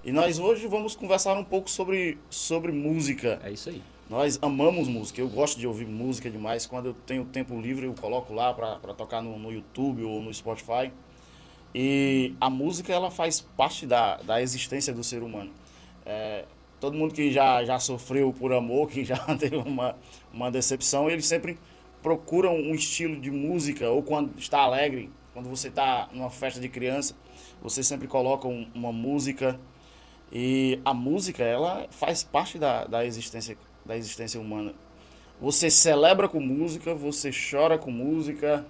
E nós hoje vamos conversar um pouco sobre música. É isso aí. Nós amamos música, eu gosto de ouvir música demais. Quando eu tenho tempo livre, eu coloco lá para tocar no YouTube ou no Spotify. E a música, ela faz parte da existência do ser humano. É, todo mundo que já sofreu por amor, que já teve uma decepção, ele sempre procura um estilo de música, ou quando está alegre, quando você está numa festa de criança, você sempre coloca uma música. E a música, ela faz parte da existência humana. Você celebra com música, você chora com música,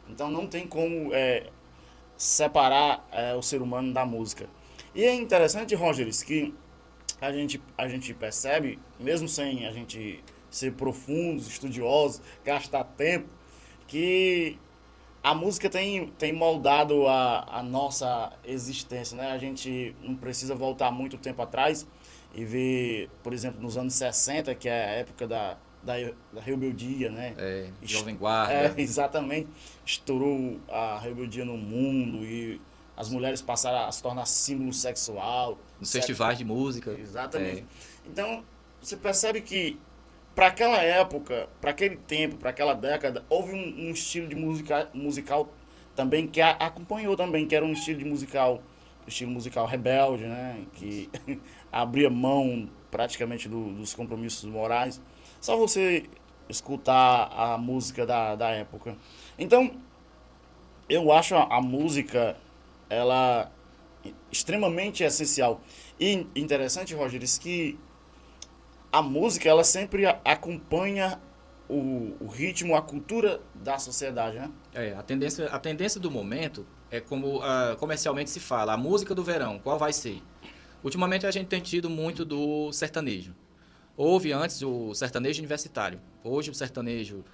então não tem como separar o ser humano da música. E é interessante, Rogers, que a gente percebe, mesmo sem a gente ser profundos, estudiosos, gastar tempo, que a música tem moldado a nossa existência, né? A gente não precisa voltar muito tempo atrás e ver, por exemplo, nos anos 60, que é a época da rebeldia, né? Jovem Guarda, Exatamente. Estourou a rebeldia no mundo e as mulheres passaram a se tornar símbolo sexual. nos festivais de música. Exatamente. Então, você percebe que para aquela época, para aquele tempo, para aquela década, houve um estilo de musical também que acompanhou também, que era um estilo musical rebelde, né? Que abria mão praticamente dos compromissos morais. Só você escutar a música da época. Então, eu acho a música, ela extremamente essencial. E interessante, Rogers, que a música, ela sempre acompanha o ritmo, a cultura da sociedade, né? A tendência do momento é como comercialmente se fala, a música do verão, qual vai ser? Ultimamente a gente tem tido muito do sertanejo. Houve antes o sertanejo universitário. Hoje o sertanejo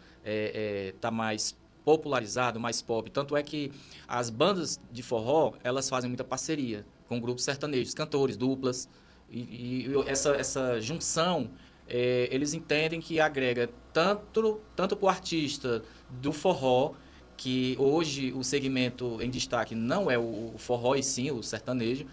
está mais popularizado, mais pop. Tanto é que as bandas de forró, elas fazem muita parceria com grupos sertanejos, cantores, duplas. E essa junção, eles entendem que agrega tanto para o artista do forró, que hoje o segmento em destaque não é o forró e sim o sertanejo.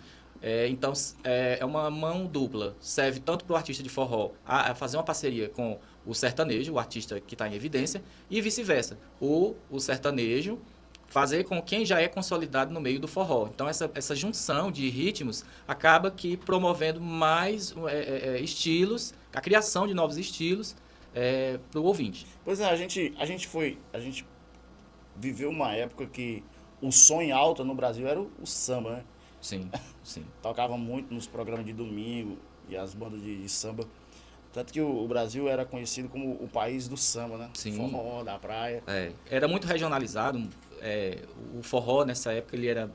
Então, é uma mão dupla. Serve tanto para o artista de forró a fazer uma parceria com o sertanejo, o artista que está em evidência, e vice-versa. O sertanejo fazer com quem já é consolidado no meio do forró. Então, essa junção de ritmos acaba que promovendo mais estilos, a criação de novos estilos para o ouvinte. Pois é, a gente viveu uma época que o som em alta no Brasil era o samba, né? Sim, sim. Tocava muito nos programas de domingo e as bandas de samba. Tanto que o Brasil era conhecido como o país do samba, né? Sim. Forró, da praia. Era muito regionalizado. O forró, nessa época, ele era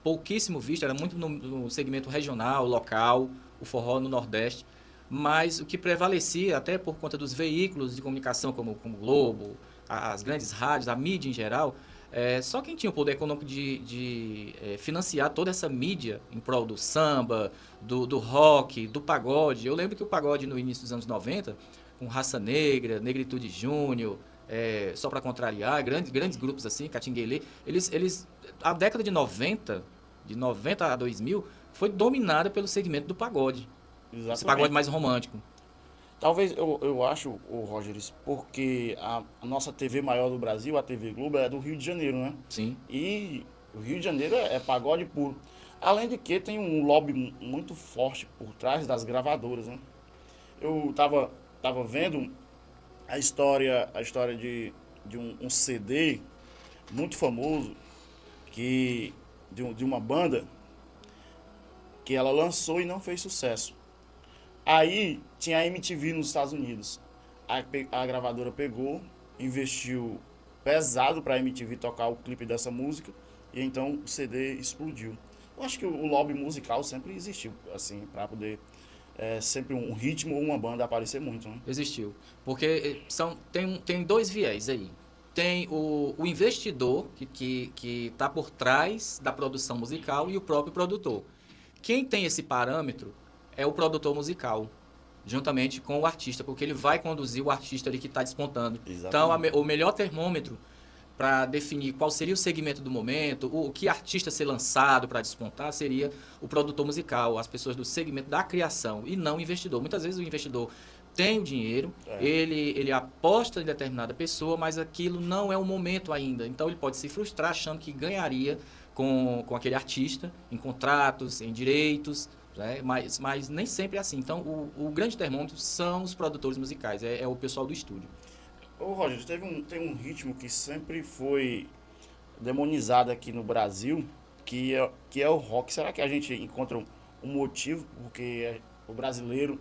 pouquíssimo visto, era muito no segmento regional, local, o forró no Nordeste. Mas o que prevalecia, até por conta dos veículos de comunicação, como o Globo, as grandes rádios, a mídia em geral, só quem tinha o poder econômico de financiar toda essa mídia em prol do samba, do rock, do pagode. Eu lembro que o pagode no início dos anos 90, com Raça Negra, Negritude Júnior, só para contrariar, grandes grupos assim, Catinguelê, a década de 90 a 2000, foi dominada pelo segmento do pagode. Esse pagode Exatamente. mais romântico. Talvez eu acho, o Rogers, porque a nossa TV maior do Brasil, a TV Globo, é do Rio de Janeiro, né? Sim, E o Rio de Janeiro é pagode puro. Além de que tem um lobby muito forte por trás das gravadoras, né? Eu tava vendo a história de um CD muito famoso de uma banda que ela lançou e não fez sucesso. Aí tinha a MTV nos Estados Unidos. A gravadora pegou, investiu pesado para a MTV tocar o clipe dessa música e então o CD explodiu. Eu acho que o lobby musical sempre existiu, assim, para poder sempre um ritmo ou uma banda aparecer muito, né? existiu. Porque tem dois viés aí. Tem o investidor que está por trás da produção musical e o próprio produtor. Quem tem esse parâmetro é o produtor musical, juntamente com o artista, porque ele vai conduzir o artista ali que está despontando. Então, Exatamente. o melhor termômetro para definir qual seria o segmento do momento, o que artista ser lançado para despontar, seria o produtor musical, as pessoas do segmento da criação, e não o investidor. Muitas vezes o investidor tem o dinheiro, ele aposta em determinada pessoa, mas aquilo não é o momento ainda. Então ele pode se frustrar achando que ganharia com aquele artista, em contratos, em direitos, né? Mas nem sempre é assim. Então o grande termômetro são os produtores musicais, é o pessoal do estúdio. Ô Roger, tem um ritmo que sempre foi demonizado aqui no Brasil, que é o rock. Será que a gente encontra um motivo porque o brasileiro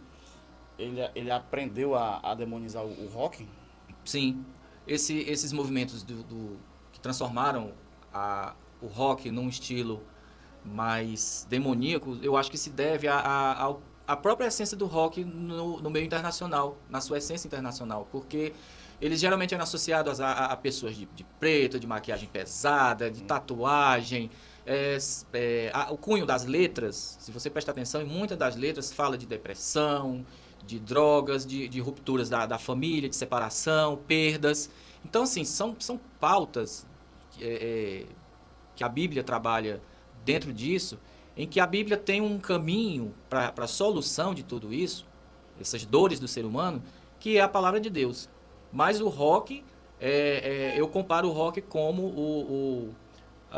ele aprendeu a demonizar o rock? Sim, esses movimentos que transformaram o rock num estilo mais demoníaco, eu acho que se deve à própria essência do rock no meio internacional, na sua essência internacional, porque eles geralmente eram associados a pessoas de preto, de maquiagem pesada, de tatuagem. O cunho das letras, se você prestar atenção, em muitas das letras fala de depressão, de drogas, de rupturas da família, de separação, perdas. Então, assim, são pautas que a Bíblia trabalha dentro disso, em que a Bíblia tem um caminho para a solução de tudo isso, essas dores do ser humano, que é a palavra de Deus. Mas o rock, eu comparo o rock como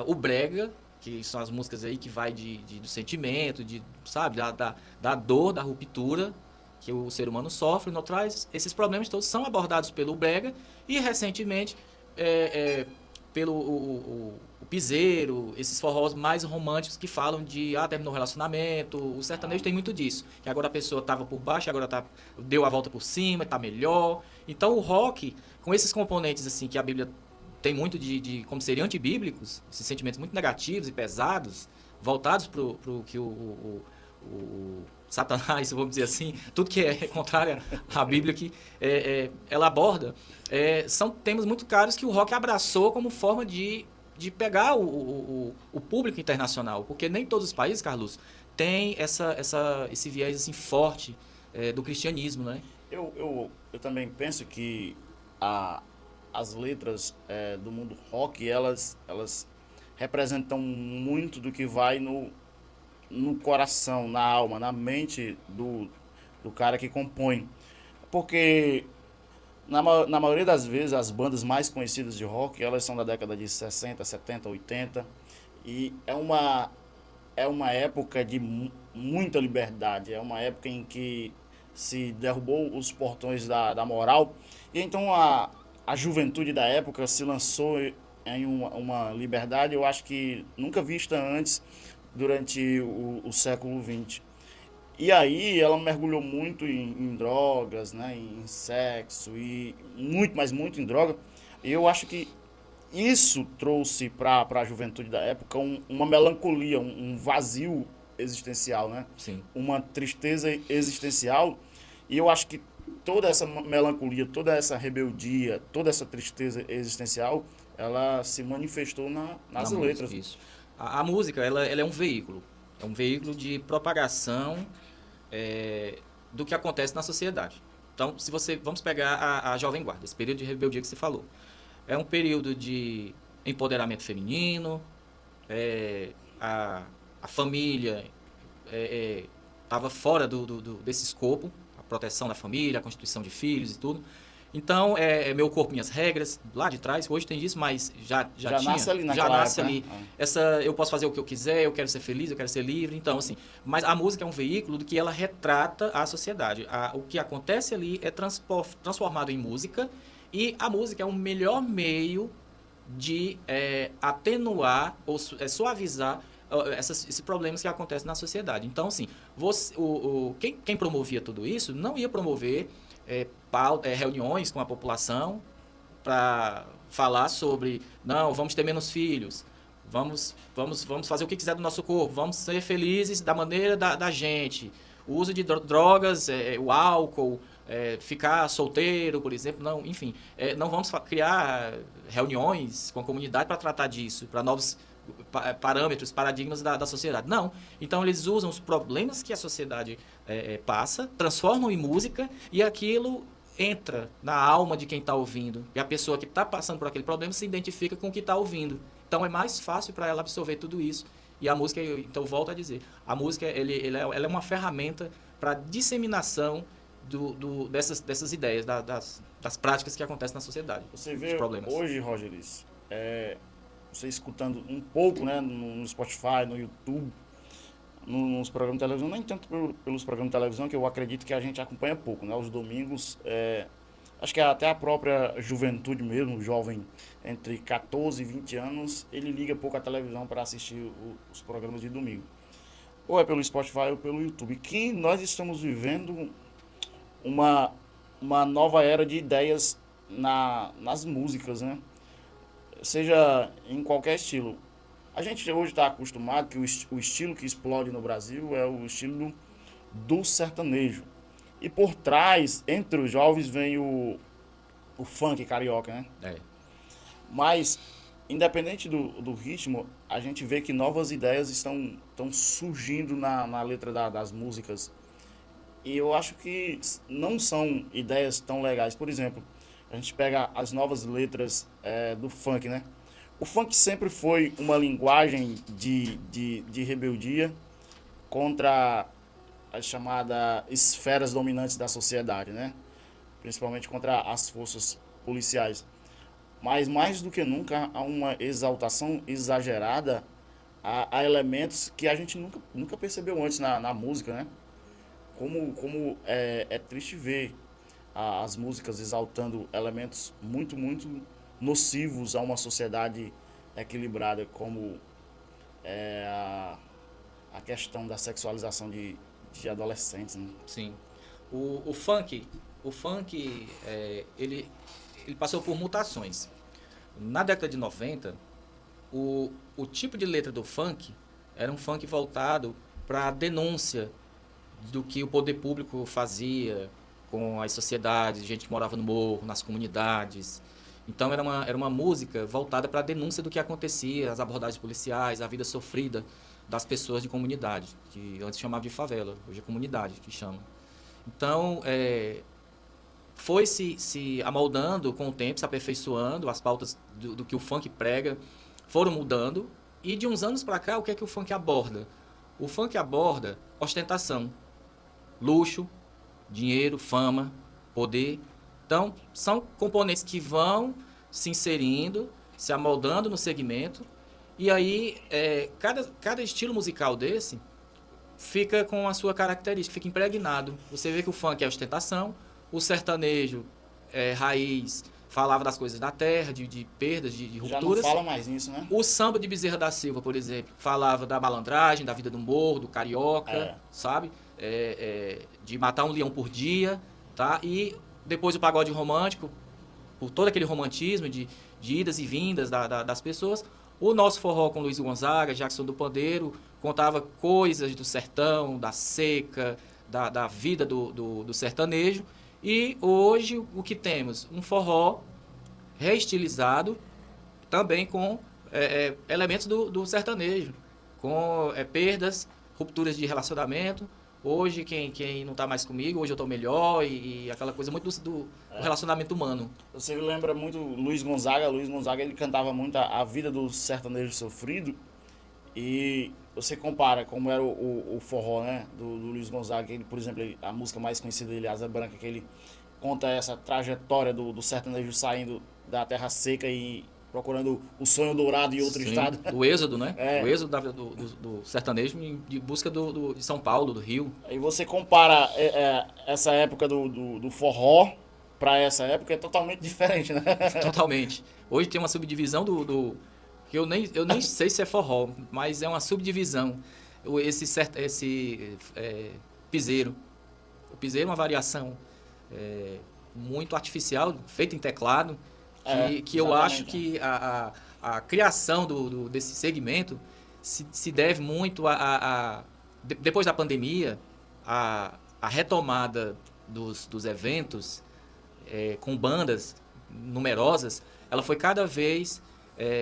o brega, que são as músicas aí que vai do sentimento, sabe, da dor, da ruptura que o ser humano sofre. No traz, esses problemas todos são abordados pelo brega e, recentemente, pelo o piseiro, esses forrós mais românticos que falam de terminou o relacionamento. O sertanejo tem muito disso, que agora a pessoa estava por baixo, agora deu a volta por cima, está melhor. Então o rock, com esses componentes assim que a Bíblia tem muito de como seriam antibíblicos, esses sentimentos muito negativos e pesados, voltados para o que o Satanás, vamos dizer assim, tudo que é contrário à Bíblia que ela aborda, são temas muito caros que o rock abraçou como forma de pegar o público internacional, porque nem todos os países, Carlos, têm esse viés assim, forte do cristianismo, né? Eu também penso que as letras do mundo rock, elas representam muito do que vai no coração, na alma, na mente do cara que compõe. Porque na maioria das vezes as bandas mais conhecidas de rock, elas são da década de 60, 70, 80, e é uma época de muita liberdade, é uma época em que se derrubou os portões da moral, e então a juventude da época se lançou em uma liberdade, eu acho que nunca vista antes durante o século XX. E aí ela mergulhou muito em drogas, né, em sexo, e muito, mas muito em droga. E eu acho que isso trouxe para a juventude da época uma melancolia, um vazio existencial, né? Sim. Uma tristeza existencial. E eu acho que toda essa melancolia, toda essa rebeldia, toda essa tristeza existencial, ela se manifestou nas letras. Música, isso. A música, ela é um veículo. É um veículo de propagação do que acontece na sociedade. Então, vamos pegar a Jovem Guarda, esse período de rebeldia que você falou. É um período de empoderamento feminino, a família estava fora desse escopo, a proteção da família, a constituição de filhos e tudo. Então, meu corpo, minhas regras, lá de trás, hoje tem isso, mas já tinha. Nasce ali já nasce época, ali. Né? Eu posso fazer o que eu quiser, eu quero ser feliz, eu quero ser livre. Então, assim, mas a música é um veículo do que ela retrata a sociedade. O que acontece ali é transformado em música, e a música é o melhor meio de atenuar ou suavizar esses problemas que acontecem na sociedade. Então, assim, quem promovia tudo isso não ia promover reuniões com a população para falar sobre, não, vamos ter menos filhos, vamos fazer o que quiser do nosso corpo, vamos ser felizes da maneira da gente. O uso de drogas, o álcool, ficar solteiro, por exemplo, não, enfim, não vamos criar reuniões com a comunidade para tratar disso, para novos parâmetros, paradigmas da sociedade. Não. Então, eles usam os problemas que a sociedade passa, transformam em música, e aquilo entra na alma de quem está ouvindo. E a pessoa que está passando por aquele problema se identifica com o que está ouvindo. Então é mais fácil para ela absorver tudo isso. E a música, então volto a dizer, a música ela é uma ferramenta para disseminação dessas ideias, das práticas que acontecem na sociedade. Você vê hoje, Rogério, você escutando um pouco, né, no Spotify, no YouTube, nos programas de televisão, nem tanto pelos programas de televisão, que eu acredito que a gente acompanha pouco, né? Os domingos, acho que até a própria juventude mesmo, o jovem entre 14 e 20 anos, ele liga pouco a televisão para assistir os programas de domingo. Ou é pelo Spotify ou pelo YouTube. Que nós estamos vivendo uma nova era de ideias nas músicas, né? Seja em qualquer estilo. A gente hoje está acostumado que o estilo que explode no Brasil é o estilo do sertanejo. E por trás, entre os jovens, vem o funk carioca, né? É. Mas, independente do ritmo, a gente vê que novas ideias estão surgindo na letra das músicas. E eu acho que não são ideias tão legais. Por exemplo, a gente pega as novas letras do funk, né? O funk sempre foi uma linguagem de rebeldia contra as chamadas esferas dominantes da sociedade, né? Principalmente contra as forças policiais. Mas mais do que nunca há uma exaltação exagerada a elementos que a gente nunca percebeu antes na música, né? Como é triste ver as músicas exaltando elementos muito, muito nocivos a uma sociedade equilibrada, como a questão da sexualização de adolescentes, né? Sim. O funk, ele passou por mutações. Na década de 90, o tipo de letra do funk era um funk voltado para a denúncia do que o poder público fazia com as sociedades, gente que morava no morro, nas comunidades. Então era uma música voltada para a denúncia do que acontecia, as abordagens policiais, a vida sofrida das pessoas de comunidade, que antes chamava de favela, hoje é comunidade que chama. Então, foi se amoldando com o tempo, se aperfeiçoando, as pautas do que o funk prega foram mudando, e de uns anos para cá, o que é que o funk aborda? O funk aborda ostentação, luxo, dinheiro, fama, poder. Então, são componentes que vão se inserindo, se amoldando no segmento, e aí cada estilo musical desse fica com a sua característica, fica impregnado. Você vê que o funk é ostentação, o sertanejo raiz falava das coisas da terra, de perdas, de rupturas. Já não fala mais nisso, né? O samba de Bezerra da Silva, por exemplo, falava da malandragem, da vida do morro, do carioca, sabe? De matar um leão por dia, tá? E depois o pagode romântico, por todo aquele romantismo de idas e vindas das pessoas. O nosso forró com Luiz Gonzaga, Jackson do Pandeiro, contava coisas do sertão, da seca, da vida do sertanejo. E hoje o que temos? Um forró reestilizado, também com elementos do sertanejo, com perdas, rupturas de relacionamento. Hoje, quem não está mais comigo, hoje eu estou melhor, e aquela coisa muito do relacionamento humano. Você lembra muito Luiz Gonzaga. Luiz Gonzaga, ele cantava muito a vida do sertanejo sofrido, e você compara como era o forró, né, do Luiz Gonzaga. Ele, por exemplo, a música mais conhecida dele, Asa Branca, que ele conta essa trajetória do sertanejo saindo da terra seca e procurando o sonho dourado em outro estado. O êxodo, né? O êxodo do sertanejo de busca de São Paulo, do Rio. Aí você compara essa época do forró para essa época, é totalmente diferente, né? Totalmente. Hoje tem uma subdivisão que eu nem sei se é forró, mas é uma subdivisão. Esse piseiro. O piseiro é uma variação muito artificial, feita em teclado, que eu acho que a criação desse segmento se deve muito depois da pandemia, a retomada dos eventos com bandas numerosas, ela foi cada vez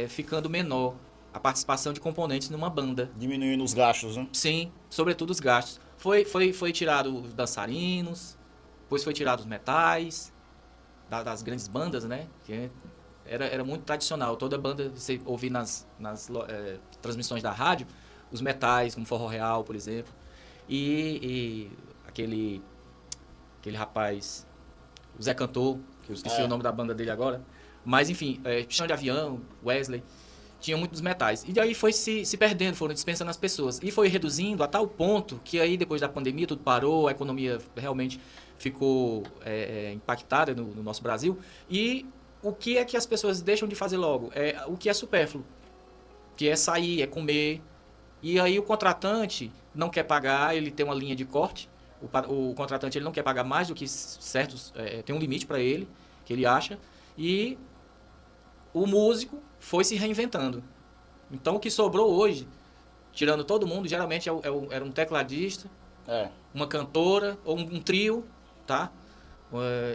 ficando menor, a participação de componentes numa banda. Diminuindo os gastos, né? Sim, sobretudo os gastos. Foi tirado os dançarinos, depois foi tirado os metais, das grandes bandas, né? Que era muito tradicional. Toda banda, você ouvir nas transmissões da rádio, os metais, como Forró Real, por exemplo. E aquele rapaz, o Zé Cantor, que eu esqueci o nome da banda dele agora. Mas, enfim, Chão de Avião, Wesley, tinha muitos metais. E daí foi se perdendo, foram dispensando as pessoas. E foi reduzindo a tal ponto que aí, depois da pandemia, tudo parou, a economia realmente ficou impactada no nosso Brasil. E o que é que as pessoas deixam de fazer logo? É o que é supérfluo, que é sair, é comer. E aí o contratante não quer pagar, ele tem uma linha de corte. O contratante ele não quer pagar mais do que certos... tem um limite para ele, que ele acha. E o músico foi se reinventando. Então, o que sobrou hoje, tirando todo mundo, geralmente era um tecladista, uma cantora ou um trio, tá?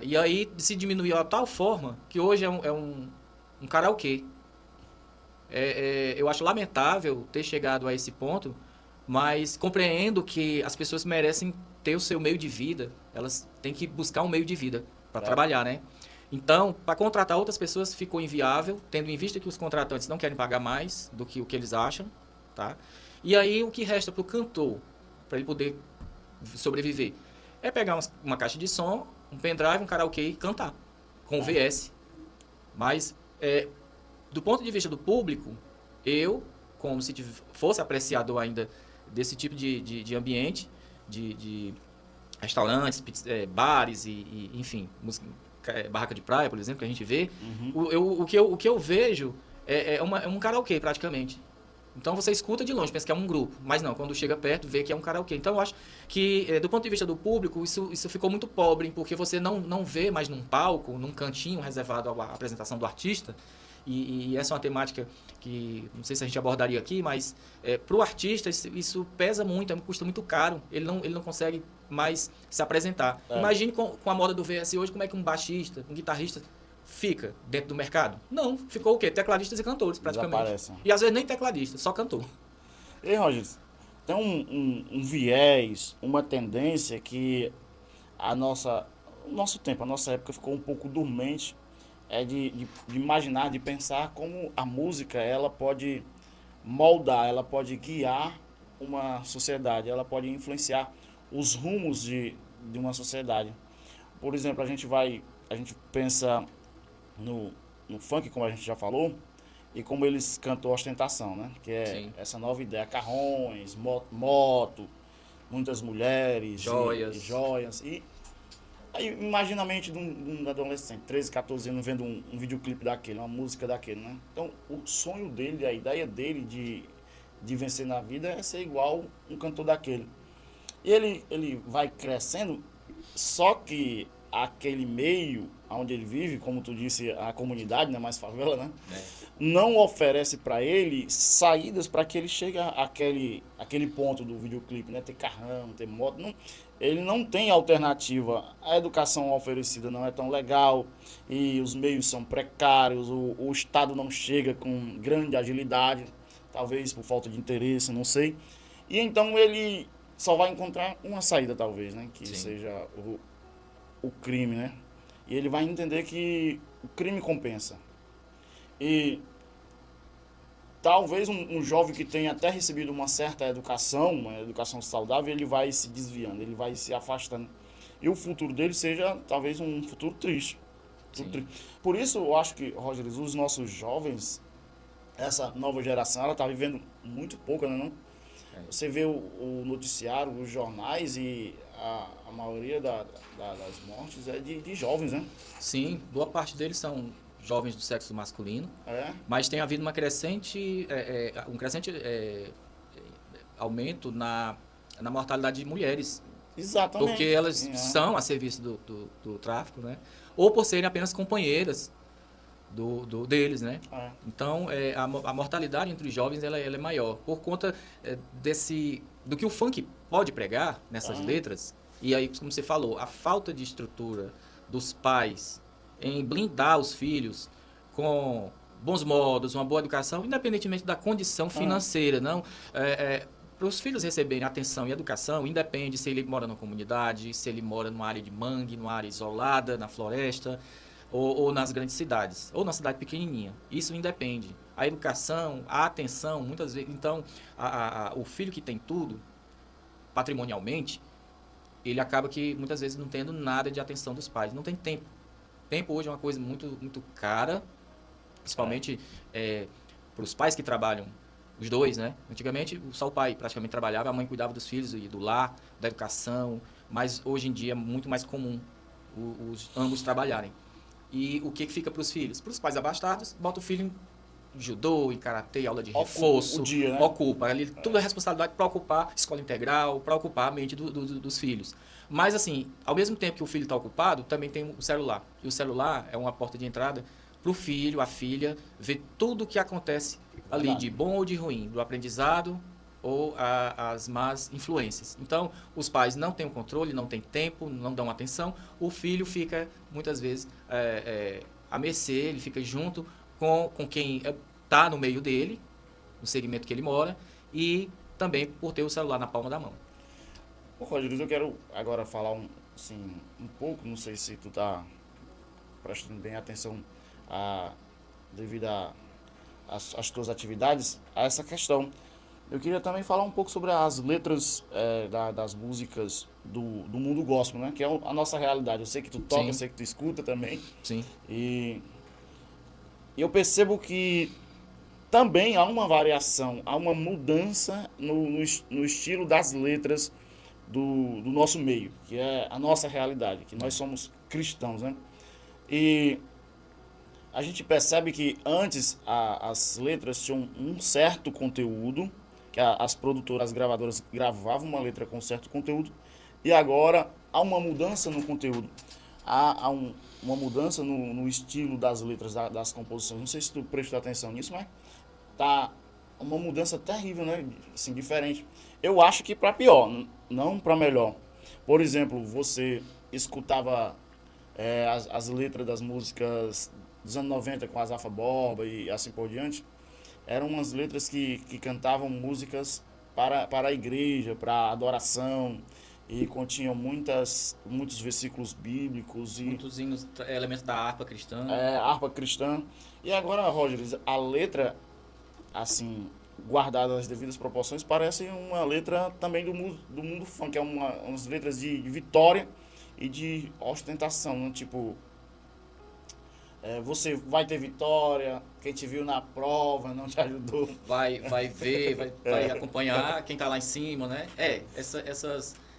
E aí se diminuiu a tal forma que hoje é um karaokê. Eu acho lamentável ter chegado a esse ponto, mas compreendo que as pessoas merecem ter o seu meio de vida, elas têm que buscar um meio de vida para trabalhar, né? Então, para contratar outras pessoas ficou inviável, tendo em vista que os contratantes não querem pagar mais do que o que eles acham, tá? E aí o que resta para o cantor, para ele poder sobreviver, é pegar uma caixa de som, um pendrive, um karaokê e cantar, com o VS. Mas, do ponto de vista do público, eu, como se fosse apreciador ainda desse tipo de ambiente, de restaurantes, bares e enfim, barraca de praia, por exemplo, que a gente vê, o que eu vejo é um karaokê praticamente. Então você escuta de longe, pensa que é um grupo, mas não, quando chega perto, vê que é um karaokê. Então eu acho que, do ponto de vista do público, isso ficou muito pobre, porque você não vê mais num palco, num cantinho reservado à apresentação do artista. E essa é uma temática que, não sei se a gente abordaria aqui, mas para o artista isso pesa muito, custa muito caro, ele não consegue mais se apresentar. Imagine com a moda do VS hoje, como é que um baixista, um guitarrista fica dentro do mercado? Não, ficou o quê? Tecladistas e cantores, praticamente. Desaparecem. E às vezes nem tecladista, só cantor. E aí, Rogers, tem um viés, uma tendência que o nosso tempo, a nossa época ficou um pouco dormente, de imaginar, de pensar como a música ela pode moldar, ela pode guiar uma sociedade, ela pode influenciar os rumos de uma sociedade. Por exemplo, a gente pensa no funk, como a gente já falou, e como eles cantam ostentação, né? Que é Sim. essa nova ideia, carrões, moto, muitas mulheres, Joias. e joias. E aí imagina a mente de um adolescente, 13, 14 anos, vendo um videoclipe daquele, uma música daquele, né? Então, o sonho dele, a ideia dele de vencer na vida é ser igual um cantor daquele. E ele vai crescendo, só que aquele meio onde ele vive, como tu disse, a comunidade, né, mais favela, né? Não oferece para ele saídas para que ele chegue àquele ponto do videoclipe, né? Ter carrão, ter moto. Não, ele não tem alternativa. A educação oferecida não é tão legal e os meios são precários, o Estado não chega com grande agilidade, talvez por falta de interesse, não sei. E então ele só vai encontrar uma saída, talvez, né? Que seja o crime, né? E ele vai entender que o crime compensa. E talvez um jovem que tenha até recebido uma certa educação, uma educação saudável, ele vai se desviando, ele vai se afastando. E o futuro dele seja talvez um futuro triste. Por isso eu acho que, Roger, os nossos jovens, essa nova geração, ela está vivendo muito pouco, né, não? Você vê o noticiário, os jornais e a maioria das mortes é de jovens, né? Sim, boa parte deles são jovens do sexo masculino, mas tem havido um crescente aumento na mortalidade de mulheres. Exatamente. Porque elas são a serviço do tráfico, né? Ou por serem apenas companheiras deles, né? Então, a mortalidade entre os jovens ela é maior. Por conta do que o funk pode pregar nessas letras, e aí, como você falou, a falta de estrutura dos pais em blindar os filhos com bons modos, uma boa educação, independentemente da condição financeira, não? Para os filhos receberem atenção e educação, independe se ele mora numa comunidade, se ele mora numa área de mangue, numa área isolada, na floresta. ou nas grandes cidades, ou na cidade pequenininha. Isso independe. A educação, a atenção, muitas vezes... Então, o filho que tem tudo, patrimonialmente, ele acaba que muitas vezes não tendo nada de atenção dos pais. Não tem tempo. Tempo hoje é uma coisa muito, muito cara, principalmente para os pais que trabalham, os dois, né? Antigamente, só o pai praticamente trabalhava, a mãe cuidava dos filhos e do lar, da educação, mas hoje em dia é muito mais comum ambos trabalharem. E o que fica para os filhos? Para os pais abastados, bota o filho em judô, em karatê, aula de reforço, o dia, né? ocupa. Ali, tudo é responsabilidade para ocupar escola integral, para ocupar a mente dos filhos. Mas, assim, ao mesmo tempo que o filho está ocupado, também tem o celular. E o celular é uma porta de entrada para o filho, a filha, ver tudo o que acontece ali, de bom ou de ruim, do aprendizado ou as más influências. Então, os pais não têm o controle, não têm tempo, não dão atenção. O filho fica, muitas vezes, à mercê, ele fica junto com quem está no meio dele, no segmento que ele mora, e também por ter o celular na palma da mão. Ô, Rogério, eu quero agora falar um pouco, não sei se tu tá prestando bem atenção devido às tuas atividades, a essa questão. Eu queria também falar um pouco sobre as letras das músicas do mundo gospel, né? Que é a nossa realidade. Eu sei que tu toca, Sim. eu sei que tu escuta também. Sim. E eu percebo que também há uma variação, há uma mudança no estilo das letras do nosso meio, que é a nossa realidade, que nós somos cristãos, né? E a gente percebe que antes as letras tinham um certo conteúdo, que as produtoras, as gravadoras gravavam uma letra com certo conteúdo, e agora há uma mudança no conteúdo, há uma mudança no estilo das letras, das composições. Não sei se tu prestou atenção nisso, mas tá uma mudança terrível, né? Assim, diferente. Eu acho que para pior, não para melhor. Por exemplo, você escutava as letras das músicas dos anos 90 com a Zafa Borba e assim por diante. Eram umas letras que cantavam músicas para a igreja, para adoração, e continham muitos versículos bíblicos e Muitos hinos, elementos da harpa cristã. harpa cristã. E agora, Roger, a letra, assim, guardada as devidas proporções, parece uma letra também do mundo funk, é umas letras de vitória e de ostentação, né? Tipo, você vai ter vitória, quem te viu na prova não te ajudou. Vai ver, vai acompanhar quem está lá em cima, né?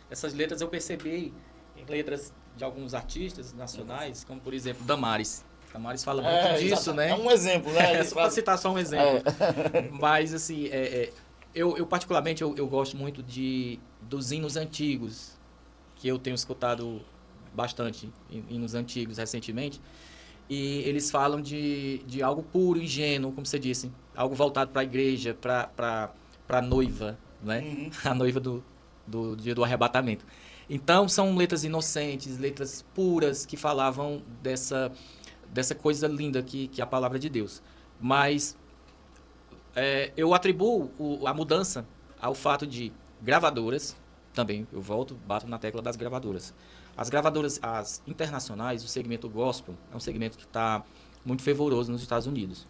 Essas letras eu percebi em letras de alguns artistas nacionais, como por exemplo Damares. Damares fala muito disso, né? É um exemplo, né? Só para citar só um exemplo. Mas assim, eu particularmente eu gosto muito dos hinos antigos, que eu tenho escutado bastante, hinos antigos recentemente. E eles falam de algo puro, ingênuo, como você disse, algo voltado para a igreja, para a noiva, né? Uhum. A noiva do dia do arrebatamento. Então, são letras inocentes, letras puras, que falavam dessa coisa linda que é a palavra de Deus. Mas eu atribuo a mudança ao fato de gravadoras, também eu bato na tecla das gravadoras. As gravadoras, as internacionais, o segmento gospel, é um segmento que está muito fervoroso nos Estados Unidos.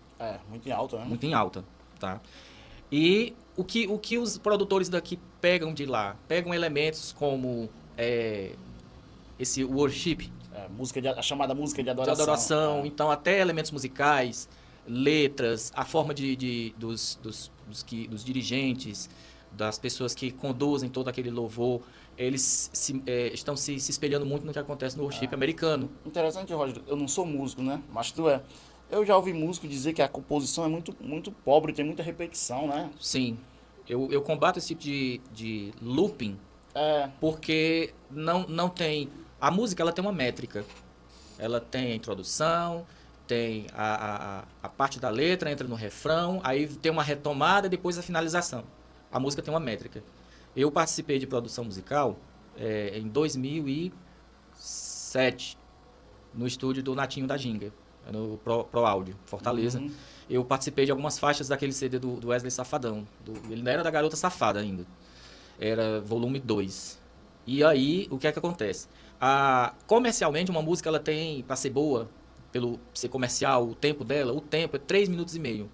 Muito em alta, né? Muito em alta, tá? E o que os produtores daqui pegam de lá? Pegam elementos como esse worship, A chamada música de de adoração. adoração, então até elementos musicais, letras, a forma dos dirigentes, das pessoas que conduzem todo aquele louvor, eles estão se espelhando muito no que acontece no worship americano. Interessante, Roger. Eu não sou músico, né? Mas tu é. Eu já ouvi músico dizer que a composição é muito, muito pobre, tem muita repetição, né? Sim, eu combato esse tipo de looping, porque não tem... A música, ela tem uma métrica. Ela tem a introdução, tem a parte da letra, entra no refrão, aí tem uma retomada e depois a finalização. A música tem uma métrica. Eu participei de produção musical em 2007, no estúdio do Natinho da Ginga, no Pro Áudio, Fortaleza. Uhum. Eu participei de algumas faixas daquele CD do Wesley Safadão. Ele não era da Garota Safada ainda. Era volume 2. E aí, o que é que acontece? Comercialmente, uma música, ela tem, para ser boa, pelo ser comercial, o tempo dela, o tempo é 3 minutos e meio.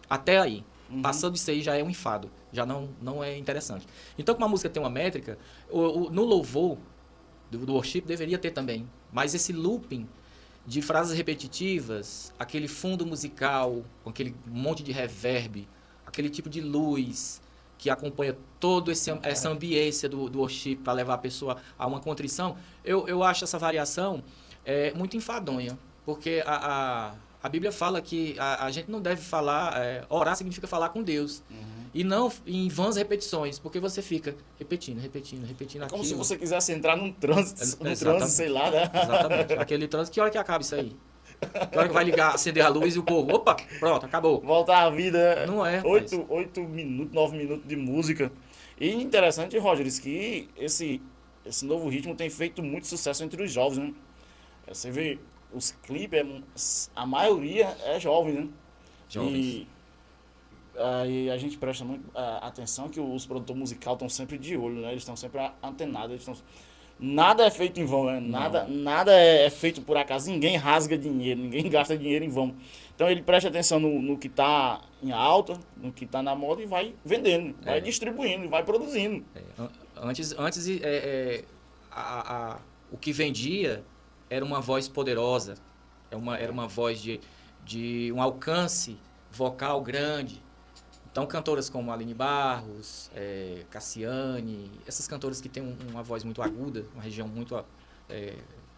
Até aí. Passando disso aí já é um enfado, já não é interessante. Então, como a música tem uma métrica, no louvor do worship deveria ter também. Mas esse looping de frases repetitivas, aquele fundo musical, com aquele monte de reverb, aquele tipo de luz que acompanha toda essa ambiência do worship para levar a pessoa a uma contrição, eu acho essa variação muito enfadonha. Porque a Bíblia fala que a gente não deve falar, orar significa falar com Deus. E não em vãs repetições, porque você fica repetindo É como aquilo. se você quisesse entrar num trânsito, sei lá, né? Exatamente. Aquele trânsito, que hora que acaba isso aí? Que hora que vai ligar, acender a luz e o povo, opa, pronto, acabou. Voltar à vida, Não é, 8 minutos, 9 minutos de música. E interessante, Roger, que esse novo ritmo tem feito muito sucesso entre os jovens, né? Você vê, os clipes, a maioria é jovem, né? Jovens. E aí a gente presta muito atenção que os produtores musicais estão sempre de olho, né? Eles estão sempre antenados, nada é feito em vão, né? Nada é feito por acaso, ninguém rasga dinheiro, ninguém gasta dinheiro em vão. Então ele presta atenção no que está em alta, no que está na moda e vai vendendo, vai distribuindo, vai produzindo. Antes o que vendia era uma voz poderosa, era uma voz de um alcance vocal grande. Então, cantoras como Aline Barros, Cassiane, essas cantoras que têm uma voz muito aguda, uma região muito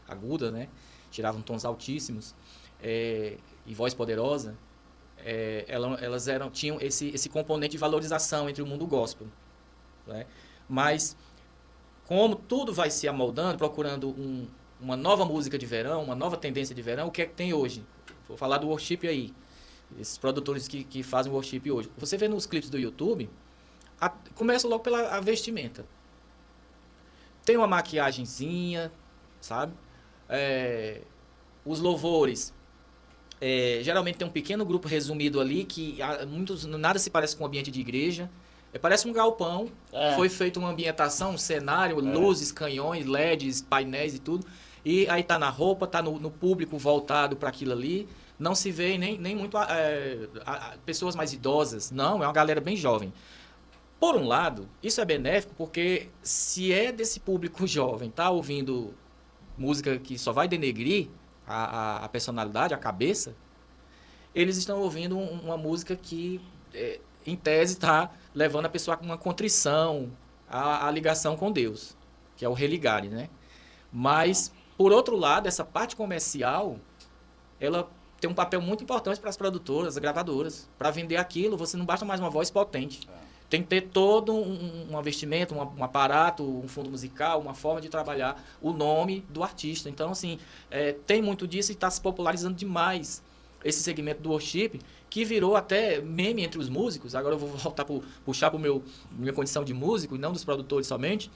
aguda, né? Tiravam tons altíssimos e voz poderosa, elas tinham esse componente de valorização entre o mundo gospel, né? Mas, como tudo vai se amoldando, procurando uma nova música de verão, uma nova tendência de verão, o que é que tem hoje? Vou falar do worship aí. Esses produtores que fazem worship hoje. Você vê nos clipes do YouTube, começa logo pela vestimenta. Tem uma maquiagenzinha, sabe? Os louvores. Geralmente tem um pequeno grupo resumido ali, que nada se parece com um ambiente de igreja. Parece um galpão. Foi feita uma ambientação, um cenário, luzes, canhões, LEDs, painéis e tudo. E aí tá na roupa, tá no público voltado para aquilo ali. Não se vê nem muito pessoas mais idosas. Não, é uma galera bem jovem. Por um lado, isso é benéfico porque se é desse público jovem, tá ouvindo música que só vai denegrir a personalidade, a cabeça, eles estão ouvindo uma música que, em tese, está levando a pessoa a uma contrição, a ligação com Deus, que é o religare, né? Mas, por outro lado, essa parte comercial, ela tem um papel muito importante para as produtoras, as gravadoras. Para vender aquilo, você não basta mais uma voz potente. Tem que ter todo um vestimento, um aparato, um fundo musical, uma forma de trabalhar o nome do artista. Então, assim, tem muito disso e está se popularizando demais esse segmento do worship, que virou até meme entre os músicos. Agora eu vou voltar puxar para minha condição de músico e não dos produtores somente.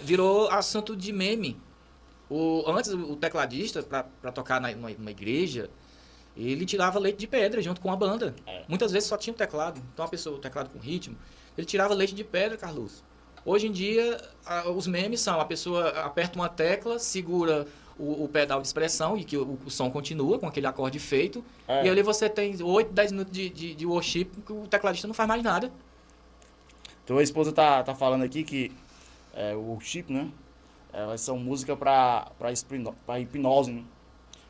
Virou assunto de meme. Antes, o tecladista, para tocar numa igreja, ele tirava leite de pedra junto com a banda. Muitas vezes só tinha o teclado. Então, o teclado com ritmo, ele tirava leite de pedra, Carlos. Hoje em dia, os memes são: a pessoa aperta uma tecla, segura o pedal de expressão e que o som continua com aquele acorde feito. E ali você tem 8, 10 minutos de worship que o tecladista não faz mais nada. Então, a esposa tá falando aqui que o worship, né? Elas são música para hipnose, né?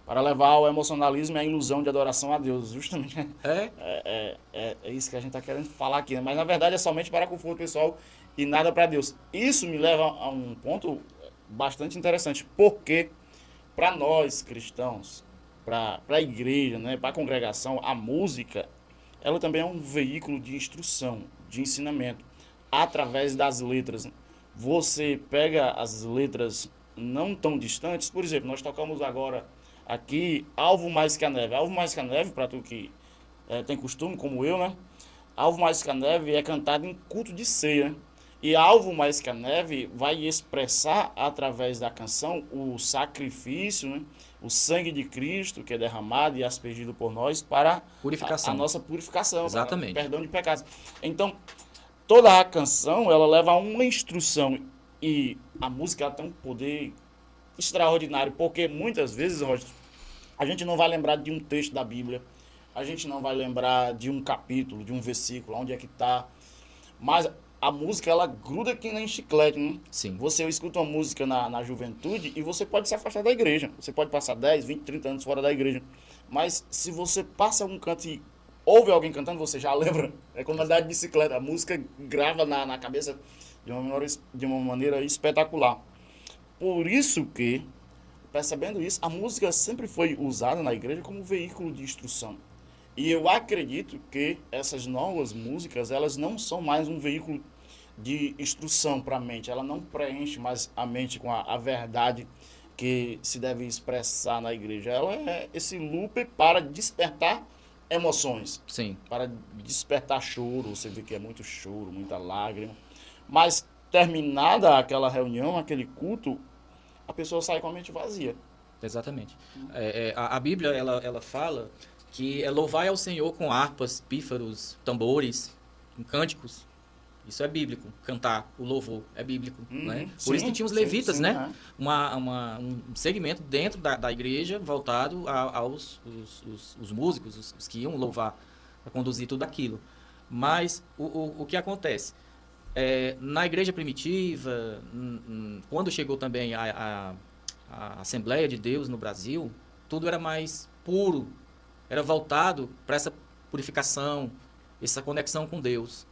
Para levar ao emocionalismo e à ilusão de adoração a Deus, justamente. É isso que a gente está querendo falar aqui, né? Mas na verdade é somente para conforto pessoal e nada para Deus. Isso me leva a um ponto bastante interessante, porque para nós cristãos, para a igreja, né, para a congregação, a música, ela também é um veículo de instrução, de ensinamento, através das letras. Você pega as letras não tão distantes, por exemplo, nós tocamos agora aqui Alvo Mais Que a Neve. Alvo Mais Que a Neve, para tu que tem costume, como eu, né? Alvo Mais Que a Neve é cantado em culto de ceia, né? E Alvo Mais Que a Neve vai expressar, através da canção, o sacrifício, né? O sangue de Cristo, que é derramado e aspergido por nós para a nossa purificação. Exatamente. Para perdão de pecados. Então, toda a canção, ela leva a uma instrução. E a música ela tem um poder extraordinário, porque muitas vezes, Roger, A gente não vai lembrar de um texto da Bíblia, a gente não vai lembrar de um capítulo, de um versículo, onde é que está. Mas a música, ela gruda que nem chiclete, né? Sim. Você escuta uma música na juventude e você pode se afastar da igreja. Você pode passar 10, 20, 30 anos fora da igreja. Mas se você passa algum canto e ouve alguém cantando, você já lembra. É como andar de bicicleta. A música grava na cabeça de uma maneira espetacular. Por isso que, percebendo isso, a música sempre foi usada na igreja como veículo de instrução. E eu acredito que essas novas músicas, elas não são mais um veículo de instrução para a mente. Ela não preenche mais a mente com a verdade que se deve expressar na igreja. Ela é esse loop para despertar emoções. Sim. Para despertar choro. Você vê que é muito choro, muita lágrima. Mas terminada aquela reunião, aquele culto, a pessoa sai com a mente vazia. Exatamente. A Bíblia, ela fala que é louvai ao Senhor com harpas, pífaros, tambores, com cânticos. Isso é bíblico. Cantar, o louvor, é bíblico. Né? Por isso que tinha os levitas, sim, né? Um segmento dentro da igreja voltado aos os músicos, os que iam louvar, para conduzir tudo aquilo. Mas o que acontece? Na igreja primitiva, quando chegou também a Assembleia de Deus no Brasil, tudo era mais puro, era voltado para essa purificação, essa conexão com Deus.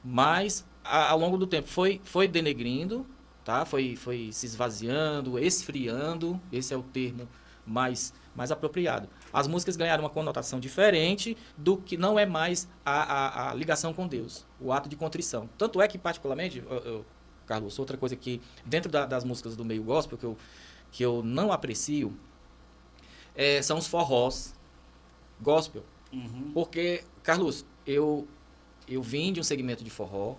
Mas, ao longo do tempo, foi denegrindo, tá? Foi se esvaziando, esfriando, esse é o termo mais apropriado. As músicas ganharam uma conotação diferente do que não é mais a ligação com Deus, o ato de contrição. Tanto é que, particularmente, Carlos, outra coisa que, dentro das músicas do meio gospel, que eu não aprecio, são os forrós gospel. Uhum. Porque, Carlos, eu vim de um segmento de forró.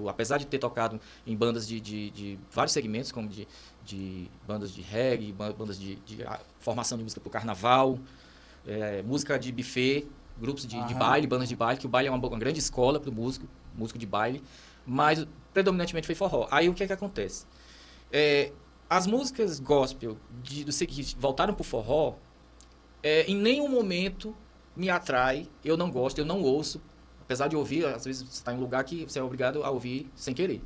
Apesar de ter tocado em bandas de vários segmentos, como de bandas de reggae, bandas de formação de música para o carnaval, música de buffet, grupos de baile, bandas de baile, que o baile é uma grande escola para o músico de baile, mas predominantemente foi forró. Aí o que é que acontece? As músicas gospel que voltaram para o forró, em nenhum momento me atrai, eu não gosto, eu não ouço, apesar de ouvir, às vezes você está em um lugar que você é obrigado a ouvir sem querer.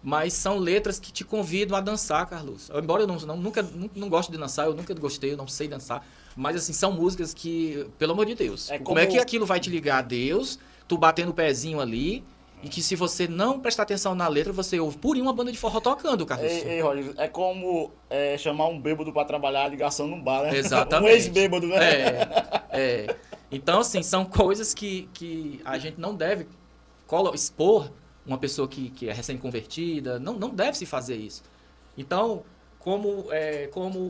Mas são letras que te convidam a dançar, Carlos. Embora eu não goste de dançar, eu nunca gostei, eu não sei dançar. Mas, assim, são músicas que, pelo amor de Deus, como é que aquilo vai te ligar a Deus, tu batendo o pezinho ali, e que se você não prestar atenção na letra, você ouve por uma banda de forró tocando, Carlos. Ei, Roger, é como chamar um bêbado para trabalhar a ligação num bar, né? Exatamente. Um ex-bêbado, né? Então, assim, são coisas que a gente não deve expor uma pessoa que é recém-convertida, não deve se fazer isso. Então, como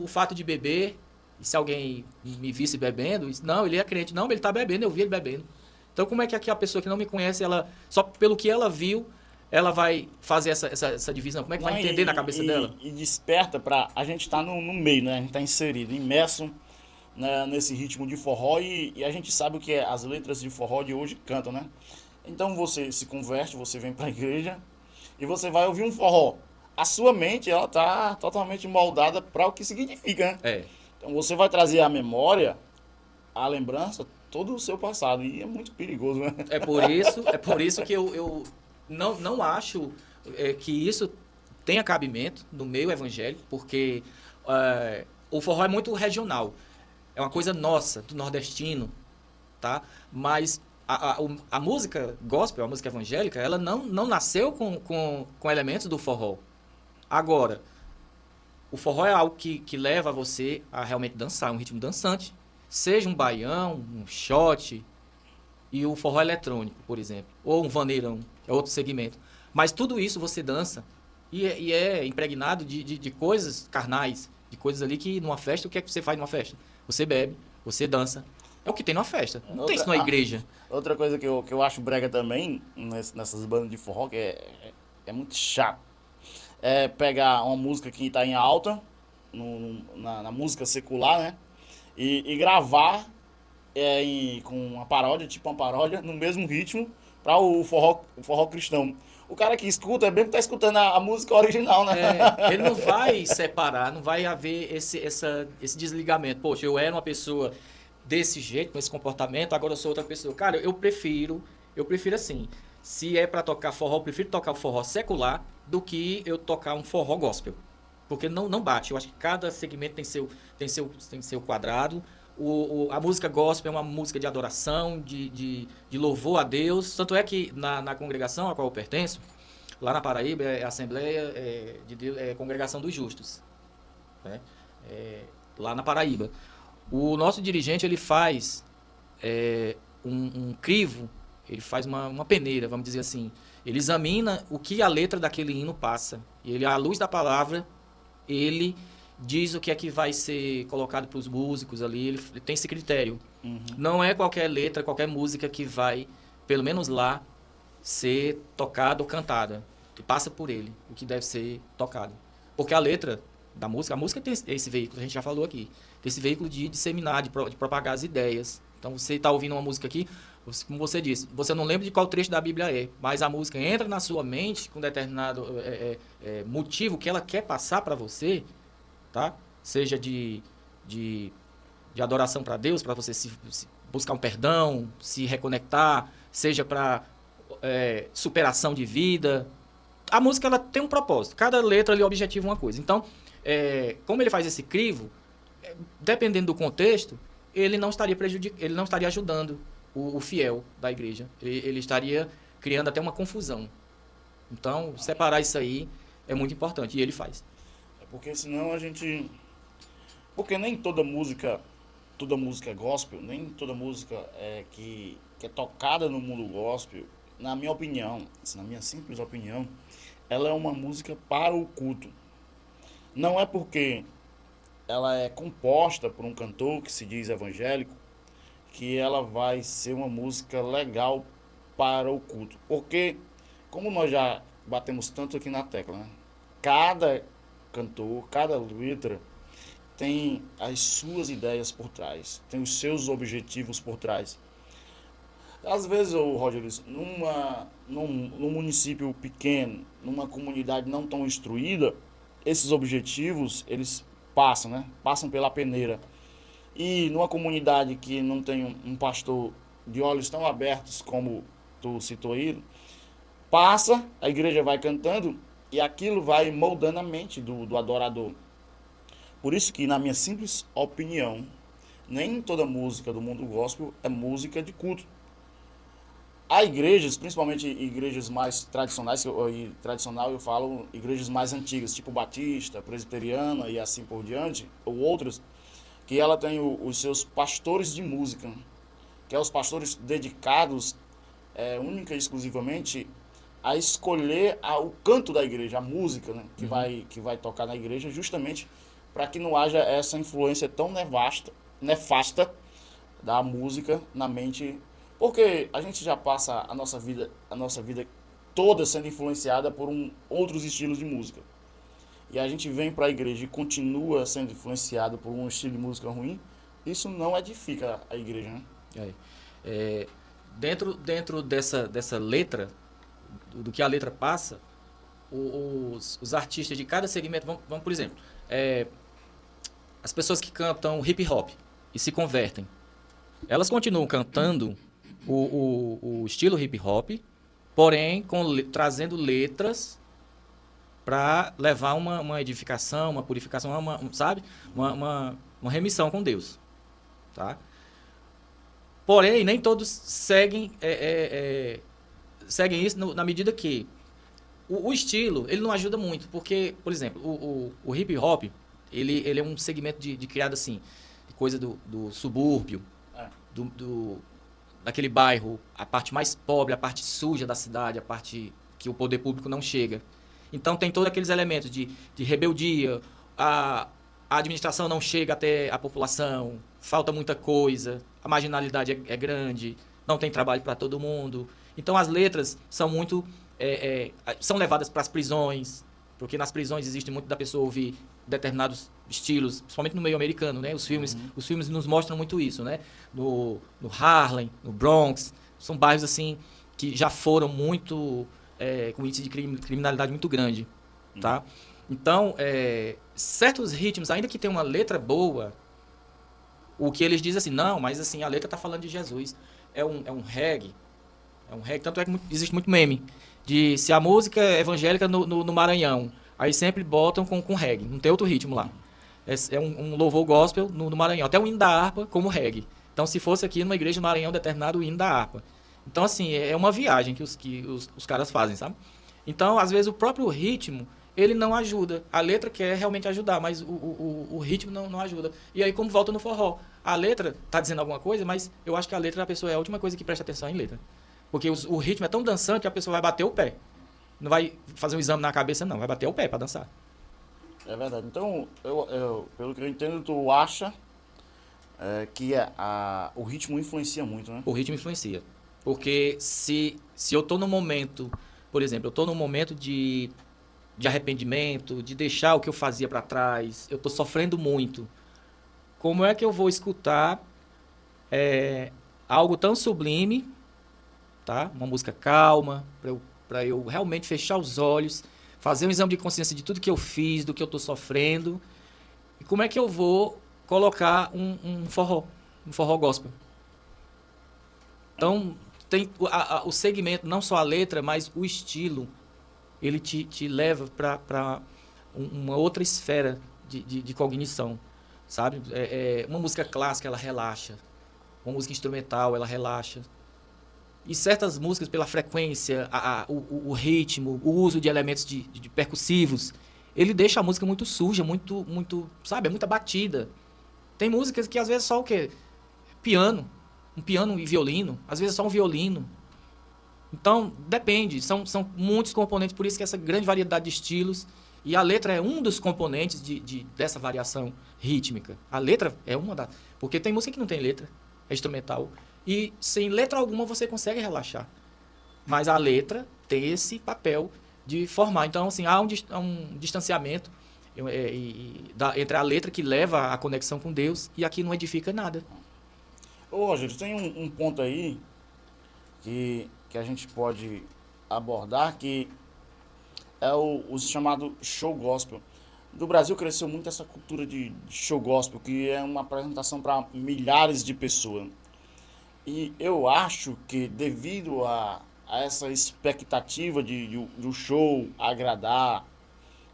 o fato de beber, e se alguém me visse bebendo, não, ele é crente, não, ele está bebendo, eu vi ele bebendo. Então, como é que a pessoa que não me conhece, ela só pelo que ela viu, ela vai fazer essa divisão? Como é que vai entender na cabeça dela? E desperta para... A gente está no meio, né? A gente está inserido, imerso, né, nesse ritmo de forró e a gente sabe o que as letras de forró de hoje cantam, né? Então você se converte, você vem para a igreja e você vai ouvir um forró. A sua mente, ela tá totalmente moldada para o que significa, né? Então você vai trazer à memória, a lembrança, todo o seu passado e é muito perigoso, né? É por isso que eu não acho que isso tenha cabimento no meio evangélico, porque o forró é muito regional. É uma coisa nossa, do nordestino, tá? Mas a música gospel, a música evangélica, ela não nasceu com elementos do forró. Agora, o forró é algo que leva você a realmente dançar, um ritmo dançante. Seja um baião, um shot, e o forró eletrônico, por exemplo. Ou um vaneirão, é outro segmento. Mas tudo isso você dança e é impregnado de coisas carnais, de coisas ali que numa festa, o que é que você faz numa festa? Você bebe, você dança. É o que tem numa festa. Não tem isso na igreja. Outra coisa que eu acho brega também, nessas bandas de forró, que é muito chato, é pegar uma música que está em alta, na música secular, né? E gravar com uma paródia, tipo uma paródia, no mesmo ritmo, para o forró cristão. O cara que escuta é bem que tá escutando a música original, né? Ele não vai separar, não vai haver esse desligamento. Poxa, eu era uma pessoa desse jeito, com esse comportamento, agora eu sou outra pessoa. Cara, eu prefiro assim. Se é para tocar forró, eu prefiro tocar o forró secular do que eu tocar um forró gospel. Porque não bate. Eu acho que cada segmento tem seu quadrado. A música gospel é uma música de adoração, de louvor a Deus. Tanto é que na congregação a qual eu pertenço, lá na Paraíba, é a Assembleia de Deus, é a Congregação dos Justos. Né? Lá na Paraíba. O nosso dirigente, ele faz um crivo, ele faz uma peneira, vamos dizer assim. Ele examina o que a letra daquele hino passa. E ele, à luz da palavra, ele diz o que é que vai ser colocado para os músicos ali. Ele tem esse critério. Uhum. Não é qualquer letra, qualquer música que vai, pelo menos lá, ser tocada ou cantada. Passa por ele, o que deve ser tocado. Porque a letra da música, a música tem esse veículo, a gente já falou aqui, tem esse veículo de disseminar, de propagar as ideias. Então, você está ouvindo uma música aqui, como você disse, você não lembra de qual trecho da Bíblia é, mas a música entra na sua mente com determinado motivo que ela quer passar para você, tá? Seja de adoração para Deus, para você se buscar um perdão, se reconectar, seja para superação de vida. A música ela tem um propósito, cada letra ali objetiva uma coisa. Então, como ele faz esse crivo, dependendo do contexto, ele não estaria ajudando o fiel da igreja. Ele estaria criando até uma confusão. Então, separar isso aí é muito importante, e ele faz. Porque senão a gente... Porque nem toda música é gospel, nem toda música que é tocada no mundo gospel, na minha opinião, na minha simples opinião, ela é uma música para o culto. Não é porque ela é composta por um cantor que se diz evangélico que ela vai ser uma música legal para o culto. Porque, como nós já batemos tanto aqui na tecla, né? Cada cantor, cada letra tem as suas ideias por trás, tem os seus objetivos por trás. Às vezes, Roger, num município pequeno, numa comunidade não tão instruída, esses objetivos, eles passam, né? Passam pela peneira. E numa comunidade que não tem um pastor de olhos tão abertos como tu citou aí, passa, a igreja vai cantando e aquilo vai moldando a mente do adorador. Por isso que, na minha simples opinião, nem toda música do mundo gospel é música de culto. Há igrejas, principalmente igrejas mais tradicionais, eu falo igrejas mais antigas, tipo Batista, Presbiteriana e assim por diante, ou outras, que ela tem os seus pastores de música, que é os pastores dedicados única e exclusivamente a escolher o canto da igreja, a música, né, que vai tocar na igreja, justamente para que não haja essa influência tão nefasta da música na mente. Porque a gente já passa a nossa vida toda sendo influenciada por outros estilos de música. E a gente vem para a igreja e continua sendo influenciado por um estilo de música ruim, isso não edifica a igreja, né? Dentro dessa letra, do que a letra passa, os artistas de cada segmento, vamos por exemplo, as pessoas que cantam hip hop e se convertem, elas continuam cantando o estilo hip hop, porém trazendo letras para levar uma edificação, uma purificação, uma remissão com Deus, tá? Porém, nem todos seguem isso na medida que o estilo ele não ajuda muito, porque, por exemplo, o hip hop ele é um segmento de criado assim, de coisa do subúrbio, daquele bairro, a parte mais pobre, a parte suja da cidade, a parte que o poder público não chega. Então tem todos aqueles elementos de rebeldia, a administração não chega até a população, falta muita coisa, a marginalidade é grande, não tem trabalho para todo mundo. Então as letras são muito são levadas para as prisões, porque nas prisões existe muito da pessoa ouvir determinados estilos, principalmente no meio americano, né? Os filmes nos mostram muito isso, né? No Harlem, no Bronx, são bairros assim que já foram muito com índice de criminalidade muito grande, tá? Então, certos ritmos, ainda que tenha uma letra boa, o que eles dizem assim, não, mas assim, a letra está falando de Jesus. É um reggae. É um reggae. Tanto é que existe muito meme de se a música é evangélica no Maranhão, aí sempre botam com reggae. Não tem outro ritmo lá. É um louvor gospel no Maranhão. Até o hino da harpa como reggae. Então, se fosse aqui numa igreja do Maranhão, determinado o hino da harpa. Então, assim, é uma viagem que os caras fazem, sabe? Então, às vezes, o próprio ritmo, ele não ajuda. A letra quer realmente ajudar, mas o ritmo não ajuda. E aí, como volta no forró, a letra tá dizendo alguma coisa, mas eu acho que a letra da pessoa é a última coisa que presta atenção em letra. Porque o ritmo é tão dançante que a pessoa vai bater o pé. Não vai fazer um exame na cabeça, não. Vai bater o pé para dançar. É verdade. Então, pelo que eu entendo, tu acha que o ritmo influencia muito, né? O ritmo influencia. Porque se eu tô num momento, por exemplo, eu tô num momento de arrependimento, de deixar o que eu fazia para trás, eu tô sofrendo muito. Como é que eu vou escutar algo tão sublime, tá? Uma música calma, para eu realmente fechar os olhos, fazer um exame de consciência de tudo que eu fiz, do que eu tô sofrendo. E como é que eu vou colocar um forró gospel? Então, tem o segmento, não só a letra, mas o estilo, ele te leva para uma outra esfera de cognição, sabe? Uma música clássica, ela relaxa. Uma música instrumental, ela relaxa. E certas músicas, pela frequência, o ritmo, o uso de elementos de percussivos, ele deixa a música muito suja, muito, sabe? É muita batida. Tem músicas que às vezes só o quê? Piano. Um piano e violino. Às vezes só um violino. Então, depende. São muitos componentes, por isso que essa grande variedade de estilos. E a letra é um dos componentes dessa variação rítmica. A letra é uma das... Porque tem música que não tem letra. É instrumental. E sem letra alguma você consegue relaxar. Mas a letra tem esse papel de formar. Então, assim, há um distanciamento entre a letra que leva à conexão com Deus e aqui não edifica nada. Ô, Rogério, tem um ponto aí que a gente pode abordar, que é o chamado show gospel. No Brasil cresceu muito essa cultura de show gospel, que é uma apresentação para milhares de pessoas. E eu acho que devido a essa expectativa do show agradar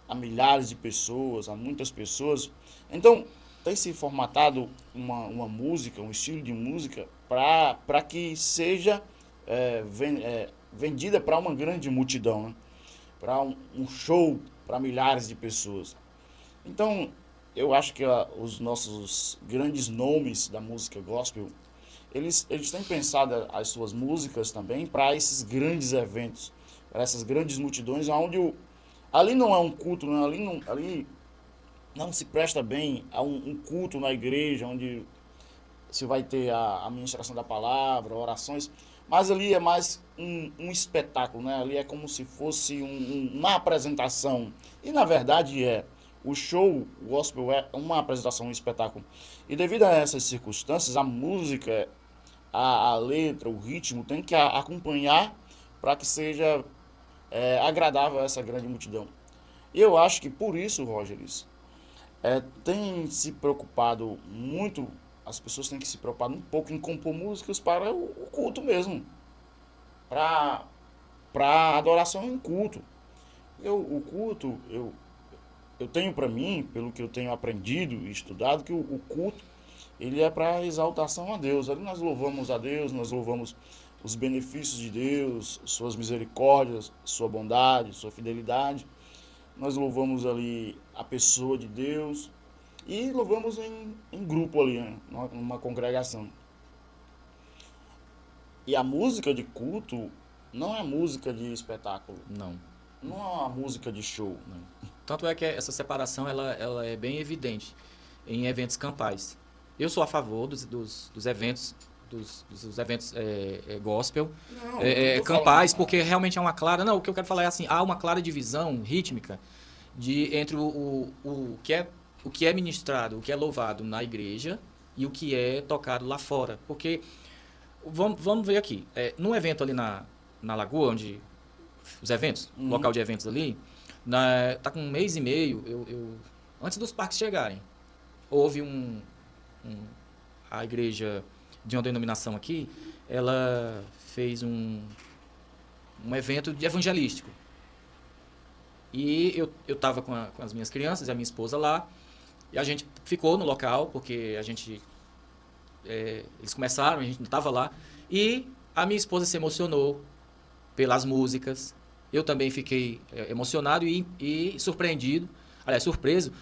a milhares de pessoas, a muitas pessoas, então tem se formatado uma música, um estilo de música para que seja vendida para uma grande multidão, né? Para um show para milhares de pessoas. Então, eu acho que os nossos grandes nomes da música gospel, eles têm pensado as suas músicas também para esses grandes eventos, para essas grandes multidões, onde ali não é um culto, né? Ali não se presta bem a um culto na igreja, onde se vai ter a ministração da palavra, orações, mas ali é mais um espetáculo, né? Ali é como se fosse uma apresentação, e na verdade o show gospel é uma apresentação, um espetáculo. E devido a essas circunstâncias, a música, a letra, o ritmo tem que acompanhar para que seja agradável a essa grande multidão. E eu acho que por isso, Rogers, tem se preocupado muito, as pessoas têm que se preocupar um pouco em compor músicas para o culto mesmo, para adoração em culto. O culto, eu tenho para mim, pelo que eu tenho aprendido e estudado, que o culto ele é para exaltação a Deus. Ali nós louvamos a Deus, nós louvamos os benefícios de Deus, suas misericórdias, sua bondade, sua fidelidade. Nós louvamos ali a pessoa de Deus e louvamos em grupo ali, né? Numa congregação. E a música de culto não é música de espetáculo. Não. Não é uma música de show. Não. Tanto é que essa separação ela é bem evidente em eventos campais. Eu sou a favor dos eventos gospel, campais, porque realmente é uma clara... Não, o que eu quero falar é assim, há uma clara divisão rítmica entre o que é ministrado, o que é louvado na igreja e o que é tocado lá fora. Porque, vamos ver aqui, num evento ali na Lagoa, onde os eventos, local de eventos ali, tá com 1 mês e meio, antes dos parques chegarem, houve a igreja de uma denominação aqui, ela fez um evento evangelístico. E eu estava com as minhas crianças e a minha esposa lá, e a gente ficou no local, porque eles começaram, a gente não estava lá, e a minha esposa se emocionou pelas músicas, eu também fiquei emocionado e surpreendido, aliás, surpreso,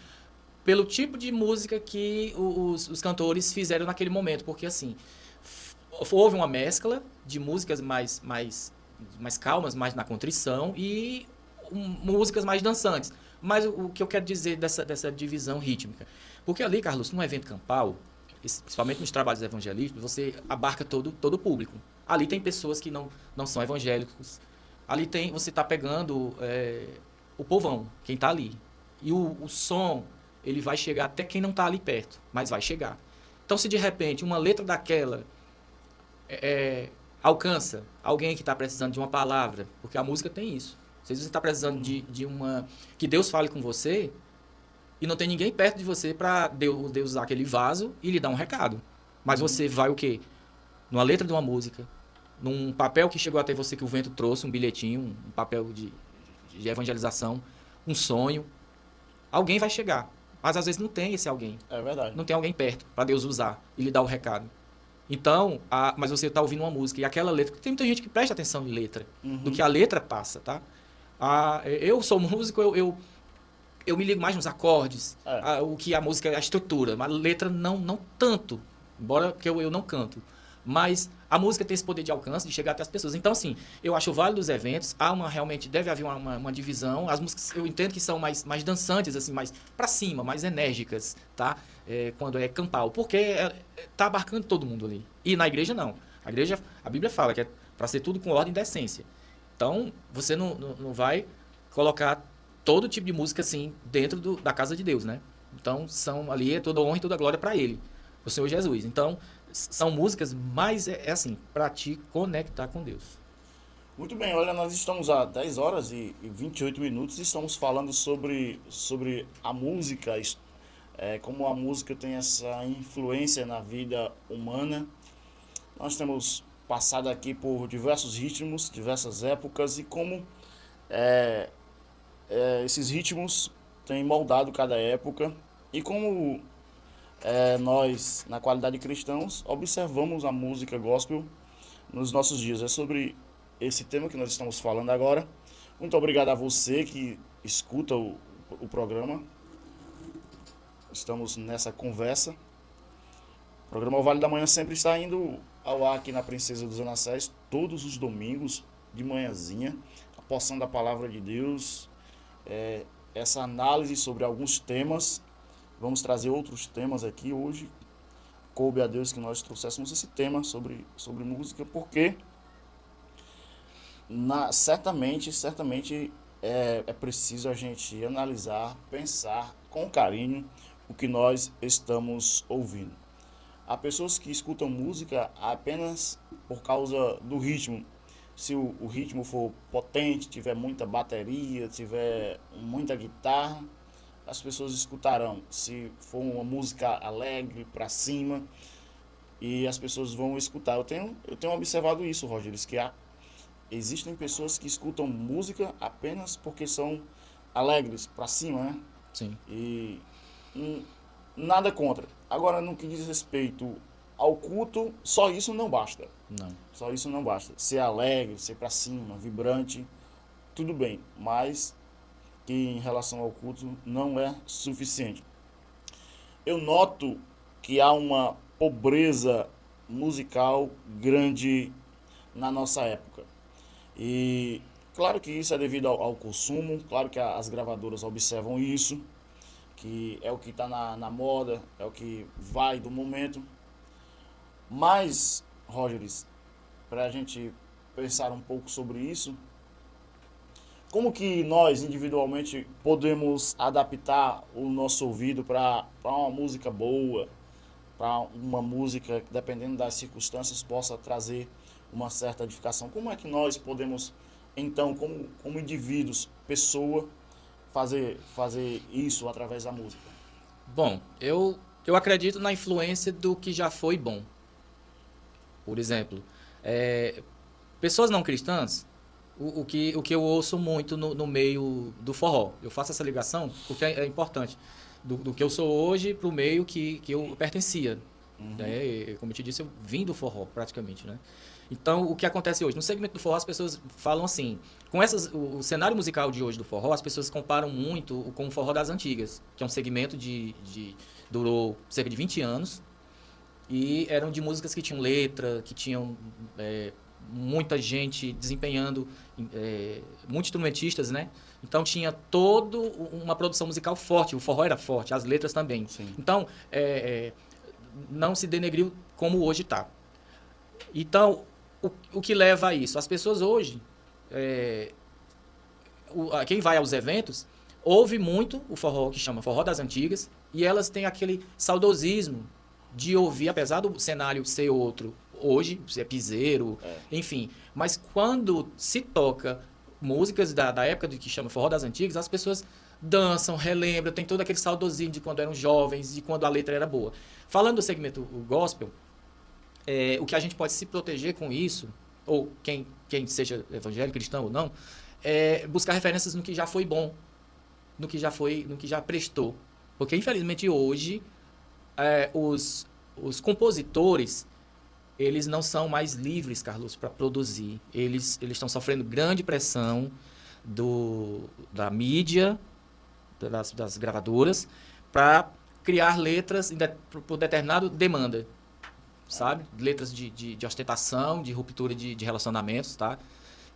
pelo tipo de música que os cantores fizeram naquele momento, porque assim, houve uma mescla de músicas mais calmas, mais na contrição, e músicas mais dançantes. Mas o que eu quero dizer dessa divisão rítmica? Porque ali, Carlos, num evento campal, principalmente nos trabalhos evangelísticos, você abarca todo o público. Ali tem pessoas que não são evangélicos. Ali você está pegando o povão, quem está ali. E o som, ele vai chegar até quem não está ali perto, mas vai chegar. Então, se de repente uma letra daquela alcança alguém que está precisando de uma palavra, porque a música tem isso. Se você está precisando de que Deus fale com você, e não tem ninguém perto de você para Deus usar aquele vaso e lhe dar um recado. Mas você vai o quê? Numa letra de uma música, num papel que chegou até você que o vento trouxe, um bilhetinho, um papel de evangelização, um sonho. Alguém vai chegar. Mas às vezes não tem esse alguém. É verdade. Não tem alguém perto para Deus usar e lhe dar o recado. Então, mas você está ouvindo uma música e aquela letra, tem muita gente que presta atenção em letra, do que a letra passa, tá? Eu sou músico, eu me ligo mais nos acordes, o que a música, a estrutura, mas a letra não tanto, embora que eu não canto. Mas a música tem esse poder de alcance, de chegar até as pessoas. Então, assim, eu acho válido dos eventos, realmente deve haver uma divisão. As músicas eu entendo que são mais dançantes, assim, mais para cima, mais enérgicas, tá? Quando é campal, porque tá abarcando todo mundo ali. E na igreja, não. A Bíblia fala que é para ser tudo com ordem e decência. Então, você não vai colocar todo tipo de música assim dentro da casa de Deus, né? Então, ali toda honra e toda glória para Ele, o Senhor Jesus. Então, são músicas mais, assim, para te conectar com Deus. Muito bem, olha, nós estamos a 10 horas e 28 minutos e estamos falando sobre a música, como a música tem essa influência na vida humana. Nós temos passado aqui por diversos ritmos, diversas épocas e como esses ritmos têm moldado cada época e como nós, na qualidade de cristãos, observamos a música gospel nos nossos dias. É sobre esse tema que nós estamos falando agora. Muito obrigado a você que escuta o programa. Estamos nessa conversa. O programa O Vale da Manhã sempre está indo ao ar aqui na Princesa dos Anassés, todos os domingos, de manhãzinha. A porção da Palavra de Deus, essa análise sobre alguns temas. Vamos trazer outros temas aqui hoje. Coube a Deus que nós trouxéssemos esse tema sobre música, porque certamente é preciso a gente analisar, pensar com carinho o que nós estamos ouvindo. Há pessoas que escutam música apenas por causa do ritmo. Se o ritmo for potente, tiver muita bateria, tiver muita guitarra, as pessoas escutarão. Se for uma música alegre, para cima, e as pessoas vão escutar. Eu tenho observado isso, Rogério, que existem pessoas que escutam música apenas porque são alegres, para cima, né? Sim. E nada contra. Agora, no que diz respeito ao culto, só isso não basta. Não. Só isso não basta. Ser alegre, ser para cima, vibrante, tudo bem, mas que em relação ao culto não é suficiente. Eu noto que há uma pobreza musical grande na nossa época. E claro que isso é devido ao consumo, claro que as gravadoras observam isso, que é o que está na moda, é o que vai do momento. Mas, Rogers, para a gente pensar um pouco sobre isso, como que nós individualmente podemos adaptar o nosso ouvido para uma música boa, para uma música que, dependendo das circunstâncias, possa trazer uma certa edificação? Como é que nós podemos então, como indivíduos, pessoa, fazer isso através da música? Bom, eu acredito na influência do que já foi bom. Por exemplo, pessoas não cristãs, o que eu ouço muito no meio do forró. Eu faço essa ligação porque é importante. Do que eu sou hoje para o meio que eu pertencia. Né? Como eu te disse, eu vim do forró praticamente. Né? Então, o que acontece hoje? No segmento do forró, as pessoas falam assim... o cenário musical de hoje do forró, as pessoas comparam muito com o forró das antigas, que é um segmento durou cerca de 20 anos, e eram de músicas que tinham letra, que tinham muita gente desempenhando, muitos instrumentistas, né? Então tinha toda uma produção musical forte, o forró era forte, as letras também. Sim. Então, não se denegriu como hoje está. Então, o que leva a isso? As pessoas hoje, quem vai aos eventos, ouve muito o forró, que chama forró das antigas, e elas têm aquele saudosismo de ouvir, apesar do cenário ser outro, hoje, é piseiro, enfim. Mas quando se toca músicas da época que chama forró das antigas, as pessoas dançam, relembram, tem todo aquele saudosismo de quando eram jovens, de quando a letra era boa. Falando do segmento gospel, o que a gente pode se proteger com isso, ou quem seja evangélico, cristão ou não, é buscar referências no que já foi bom, no que já prestou. Porque, infelizmente, hoje, os compositores, eles não são mais livres, Carlos, para produzir. Eles estão sofrendo grande pressão da mídia, das gravadoras, para criar letras por determinada demanda. Sabe? Letras de ostentação, de ruptura de relacionamentos, tá?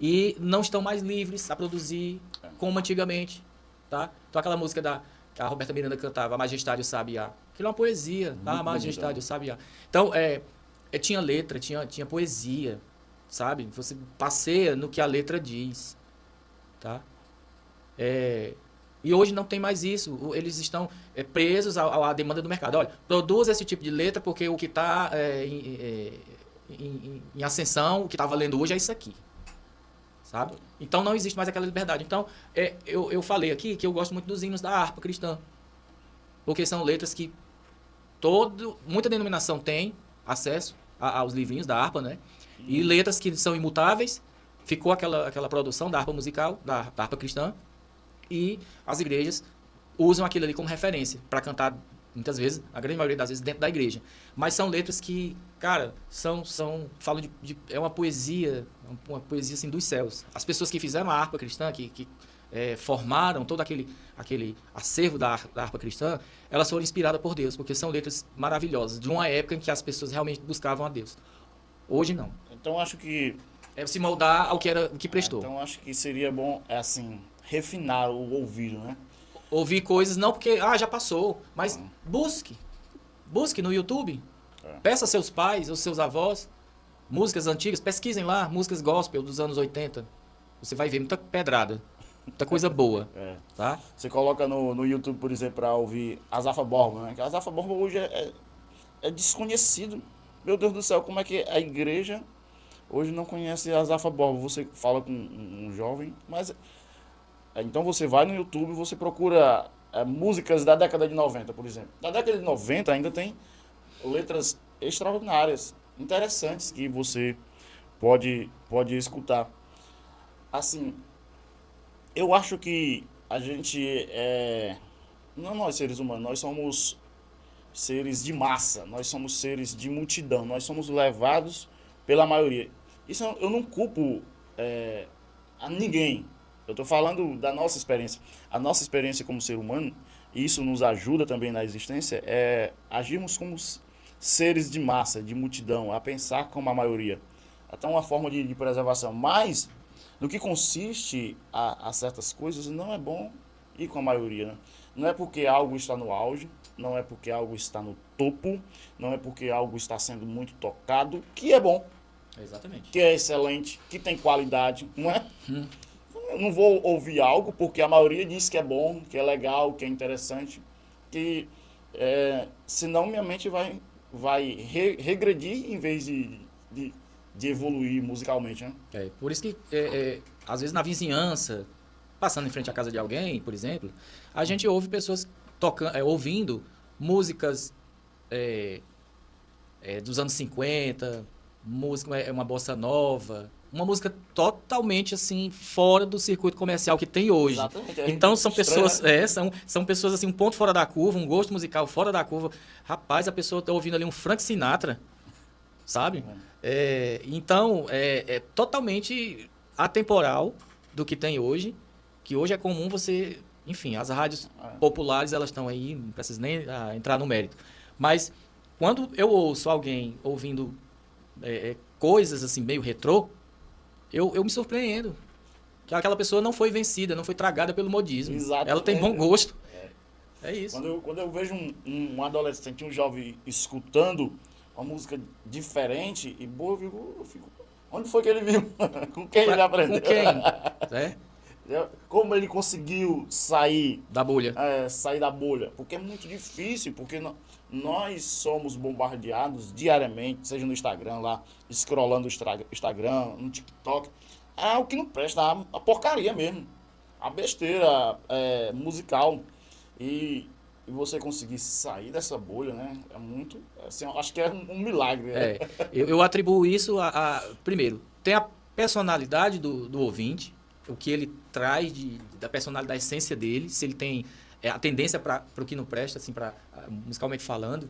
E não estão mais livres a produzir como antigamente, tá? Então aquela música que a Roberta Miranda cantava, A Majestade e o Sabiá, aquilo é uma poesia, tá? A Majestade e o Sabiá. Então, tinha letra, tinha poesia, sabe? Você passeia no que a letra diz, tá? E hoje não tem mais isso. Eles estão presos à demanda do mercado. Olha, produz esse tipo de letra porque o que está em ascensão, o que está valendo hoje é isso aqui. Sabe? Então não existe mais aquela liberdade. Então, eu falei aqui que eu gosto muito dos hinos da harpa cristã. Porque são letras que muita denominação tem acesso aos livrinhos da harpa, né? E letras que são imutáveis. Ficou aquela produção da harpa musical, da harpa cristã. E as igrejas usam aquilo ali como referência para cantar, muitas vezes, a grande maioria das vezes, dentro da igreja. Mas são letras que, cara, falam é uma poesia assim dos céus. As pessoas que fizeram a harpa cristã, que formaram todo aquele acervo da harpa cristã, elas foram inspiradas por Deus, porque são letras maravilhosas, de uma época em que as pessoas realmente buscavam a Deus. Hoje não. Então acho que se moldar ao que prestou. Então acho que seria bom, assim, refinar o ouvido, né? Ouvir coisas, não porque, já passou, mas busque no YouTube, peça a seus pais ou seus avós, músicas antigas, pesquisem lá, músicas gospel dos anos 80, você vai ver muita pedrada, muita coisa boa, tá? Você coloca no YouTube, por exemplo, para ouvir Azafa Borba, né? Que Azafa Borba hoje é desconhecido. Meu Deus do céu, como é que a igreja hoje não conhece Azafa Borba? Você fala com um jovem, mas... Então você vai no YouTube, você procura músicas da década de 90, por exemplo. Da década de 90 ainda tem letras extraordinárias, interessantes, que você pode escutar. Assim, eu acho que a gente não nós seres humanos, nós somos seres de massa, nós somos seres de multidão, nós somos levados pela maioria. Isso eu não culpo a ninguém. Eu estou falando da nossa experiência. A nossa experiência como ser humano, e isso nos ajuda também na existência, é agirmos como seres de massa, de multidão, a pensar como a maioria. Até uma forma de preservação. Mas, no que consiste a certas coisas, não é bom ir com a maioria. Né? Não é porque algo está no auge, não é porque algo está no topo, não é porque algo está sendo muito tocado, que é bom. Exatamente. Que é excelente, que tem qualidade, não é? Eu não vou ouvir algo porque a maioria diz que é bom, que é legal, que é interessante, que senão minha mente vai regredir em vez de evoluir musicalmente, né? Por isso que às vezes na vizinhança, passando em frente à casa de alguém, por exemplo, a gente ouve pessoas ouvindo músicas dos anos 50, música, uma bossa nova, uma música totalmente assim fora do circuito comercial que tem hoje. Exatamente. Então são Estranho, pessoas, são pessoas assim um ponto fora da curva, um gosto musical fora da curva. Rapaz, a pessoa está ouvindo ali um Frank Sinatra, sabe? Então é totalmente atemporal do que tem hoje, que hoje é comum você, enfim, as rádios populares elas estão aí, não precisa nem entrar no mérito. Mas quando eu ouço alguém ouvindo coisas assim meio retrô, eu me surpreendo. Que aquela pessoa não foi vencida, não foi tragada pelo modismo. Exatamente. Ela tem bom gosto. É isso. Quando eu vejo um adolescente, um jovem escutando uma música diferente e boa, eu fico... Onde foi que ele viu? Com quem ele aprendeu? Com quem? Como ele conseguiu sair da bolha? Sair da bolha. Porque é muito difícil, porque nós somos bombardeados diariamente, seja no Instagram lá, scrollando o Instagram, no TikTok. É o que não presta, a porcaria mesmo. A besteira musical. E você conseguir sair dessa bolha, né? É muito... Assim, acho que é um milagre. Né? Eu atribuo isso primeiro, tem a personalidade do ouvinte, o que ele traz da personalidade, da essência dele, se ele tem a tendência para o que não presta, assim, musicalmente falando,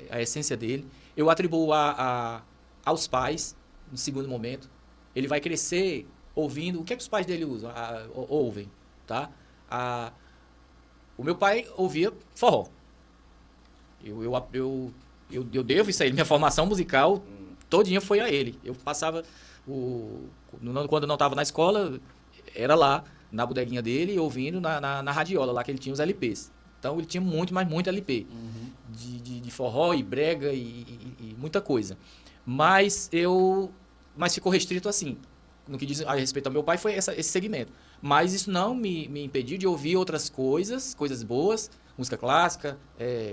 a essência dele. Eu atribuo aos pais, no segundo momento. Ele vai crescer ouvindo... O que é que os pais dele ouvem? Tá? O meu pai ouvia forró. Eu devo isso aí. Minha formação musical todinha foi a ele. Eu passava... Quando eu não estava na escola, era lá, na bodeguinha dele, ouvindo na radiola, lá que ele tinha os LPs. Então, ele tinha muito, mas muito LP. De forró e brega e muita coisa. Mas ficou restrito assim. No que diz a respeito ao meu pai, foi esse segmento. Mas isso não me impediu de ouvir outras coisas boas, música clássica,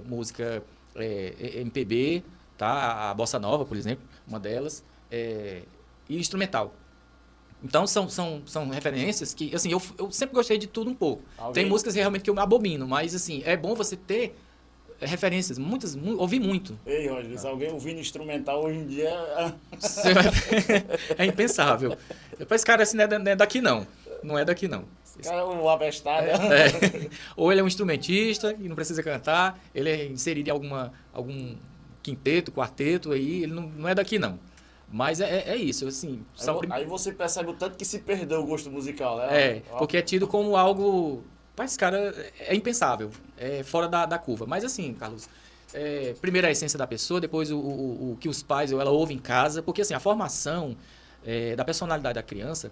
música MPB, tá? A bossa nova, por exemplo, uma delas, e instrumental. Então, são referências que, assim, eu sempre gostei de tudo um pouco. Tem músicas realmente que eu abomino, mas, assim, é bom você ter referências, ouvi muito. Ei, Rogério, se alguém ouvindo instrumental hoje em dia... É impensável. Esse cara assim, não é daqui, não. Não é daqui, não. Esse cara é um abestado. Ou ele é um instrumentista e não precisa cantar, ele é inserido em algum quinteto, quarteto, aí ele não é daqui, não. Mas é isso, assim... Aí você percebe o tanto que se perdeu o gosto musical, né? Porque é tido como algo... Mas, cara, é impensável, é fora da curva. Mas assim, Carlos, primeiro a essência da pessoa, depois o que os pais ou ela ouve em casa, porque assim, a formação da personalidade da criança,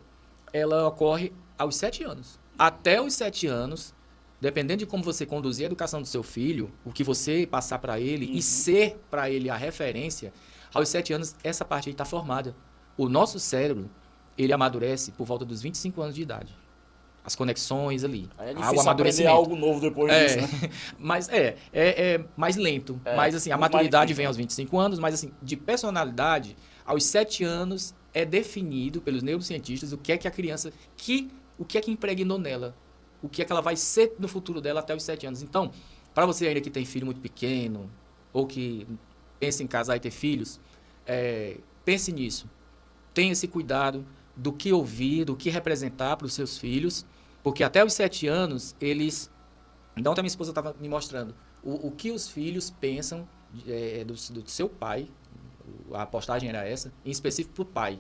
ela ocorre aos 7 anos. Até os 7 anos, dependendo de como você conduzir a educação do seu filho, o que você passar para ele e ser para ele a referência, aos 7 anos essa parte aí está formada. O nosso cérebro, ele amadurece por volta dos 25 anos de idade. As conexões ali. Aí é difícil aprender algo novo depois disso, né? Mas é mais lento. Mas assim, a maturidade vem aos 25 anos, mas assim, de personalidade, aos 7 anos é definido pelos neurocientistas o que é que a criança, o que é que impregnou nela, o que é que ela vai ser no futuro dela até os 7 anos. Então, para você ainda que tem filho muito pequeno, ou que pensa em casar e ter filhos, pense nisso. Tenha esse cuidado do que ouvir, do que representar para os seus filhos, porque até os 7 anos, eles... Então, até minha esposa estava me mostrando o que os filhos pensam do seu pai. A postagem era essa, em específico para o pai,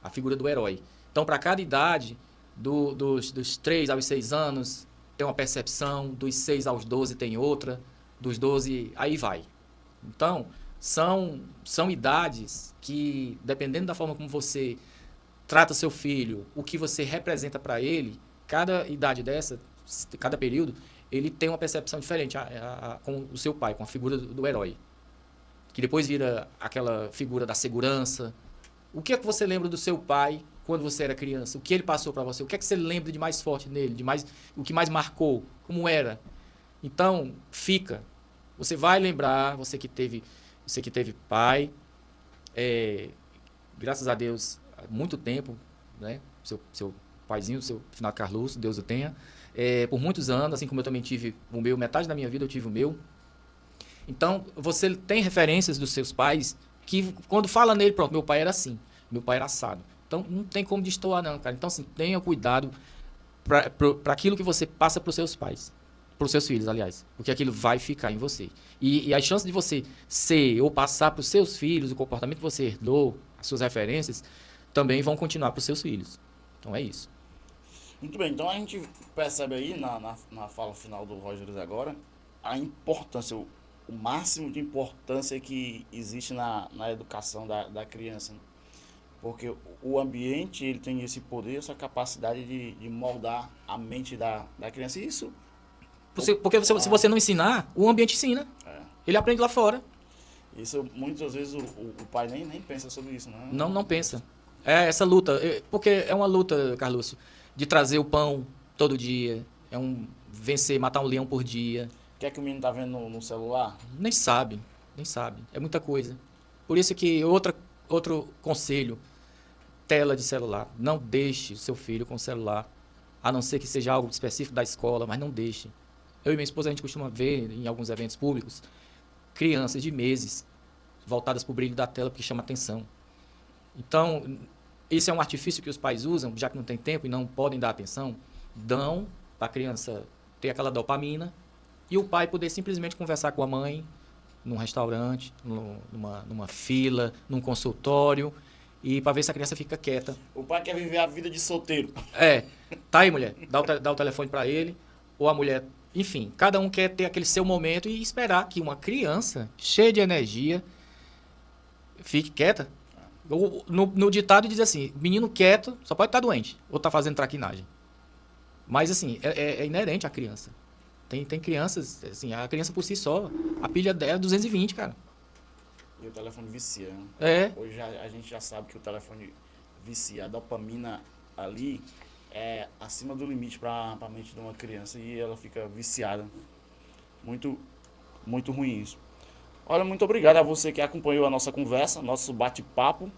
a figura do herói. Então, para cada idade, dos 3 aos 6 anos, tem uma percepção, dos 6 aos 12 tem outra, dos 12, aí vai. Então, são idades que, dependendo da forma como você trata seu filho, o que você representa para ele, cada idade dessa, cada período, ele tem uma percepção diferente com o seu pai, com a figura do herói. Que depois vira aquela figura da segurança. O que é que você lembra do seu pai quando você era criança? O que ele passou para você? O que é que você lembra de mais forte nele? O que mais marcou? Como era? Então, fica. Você vai lembrar, você que teve pai, graças a Deus, há muito tempo, né? seu paizinho, seu finado Carlos, Deus o tenha. Por muitos anos, assim como eu também tive o meu, metade da minha vida eu tive o meu. Então, você tem referências dos seus pais que, quando fala nele, pronto, meu pai era assim, meu pai era assado. Então, não tem como destoar não, cara. Então, assim, tenha cuidado para aquilo que você passa para os seus pais. Para os seus filhos, aliás. Porque aquilo vai ficar em você. E a chance de você ser ou passar para os seus filhos o comportamento que você herdou, as suas referências, também vão continuar para os seus filhos. Então, é isso. Muito bem, então a gente percebe aí na fala final do Rogers agora a importância, o máximo de importância que existe na educação da criança. Né? Porque o ambiente ele tem esse poder, essa capacidade de moldar a mente da criança. E isso. Porque se você não ensinar, o ambiente ensina. Ele aprende lá fora. Isso muitas vezes o pai nem pensa sobre isso, né? Não pensa. É essa luta. Porque é uma luta, Carlos, de trazer o pão todo dia. É vencer, matar um leão por dia. O que é que o menino tá vendo no celular? Nem sabe. É muita coisa. Por isso que outro conselho, tela de celular. Não deixe o seu filho com o celular. A não ser que seja algo específico da escola, mas não deixe. Eu e minha esposa, a gente costuma ver em alguns eventos públicos crianças de meses voltadas para o brilho da tela porque chama atenção. Então, esse é um artifício que os pais usam, já que não tem tempo e não podem dar atenção, dão para a criança ter aquela dopamina e o pai poder simplesmente conversar com a mãe num restaurante, numa fila, num consultório, e para ver se a criança fica quieta. O pai quer viver a vida de solteiro. Tá aí, mulher, dá o telefone para ele, ou a mulher, enfim, cada um quer ter aquele seu momento e esperar que uma criança cheia de energia fique quieta. No ditado diz assim, menino quieto só pode estar doente ou estar fazendo traquinagem. Mas assim, é inerente à criança. Tem crianças, assim, a criança por si só, a pilha dela é 220, cara. E o telefone vicia, né? Hoje a gente já sabe que o telefone vicia. A dopamina ali é acima do limite para a mente de uma criança e ela fica viciada. Muito, muito ruim isso. Olha, muito obrigado a você que acompanhou a nossa conversa, nosso bate-papo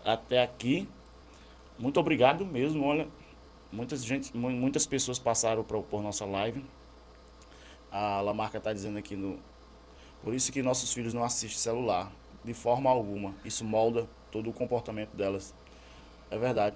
até aqui. Muito obrigado mesmo, olha. Muitas pessoas passaram por nossa live. A Lamarca está dizendo aqui por isso que nossos filhos não assistem celular, de forma alguma. Isso molda todo o comportamento delas. É verdade.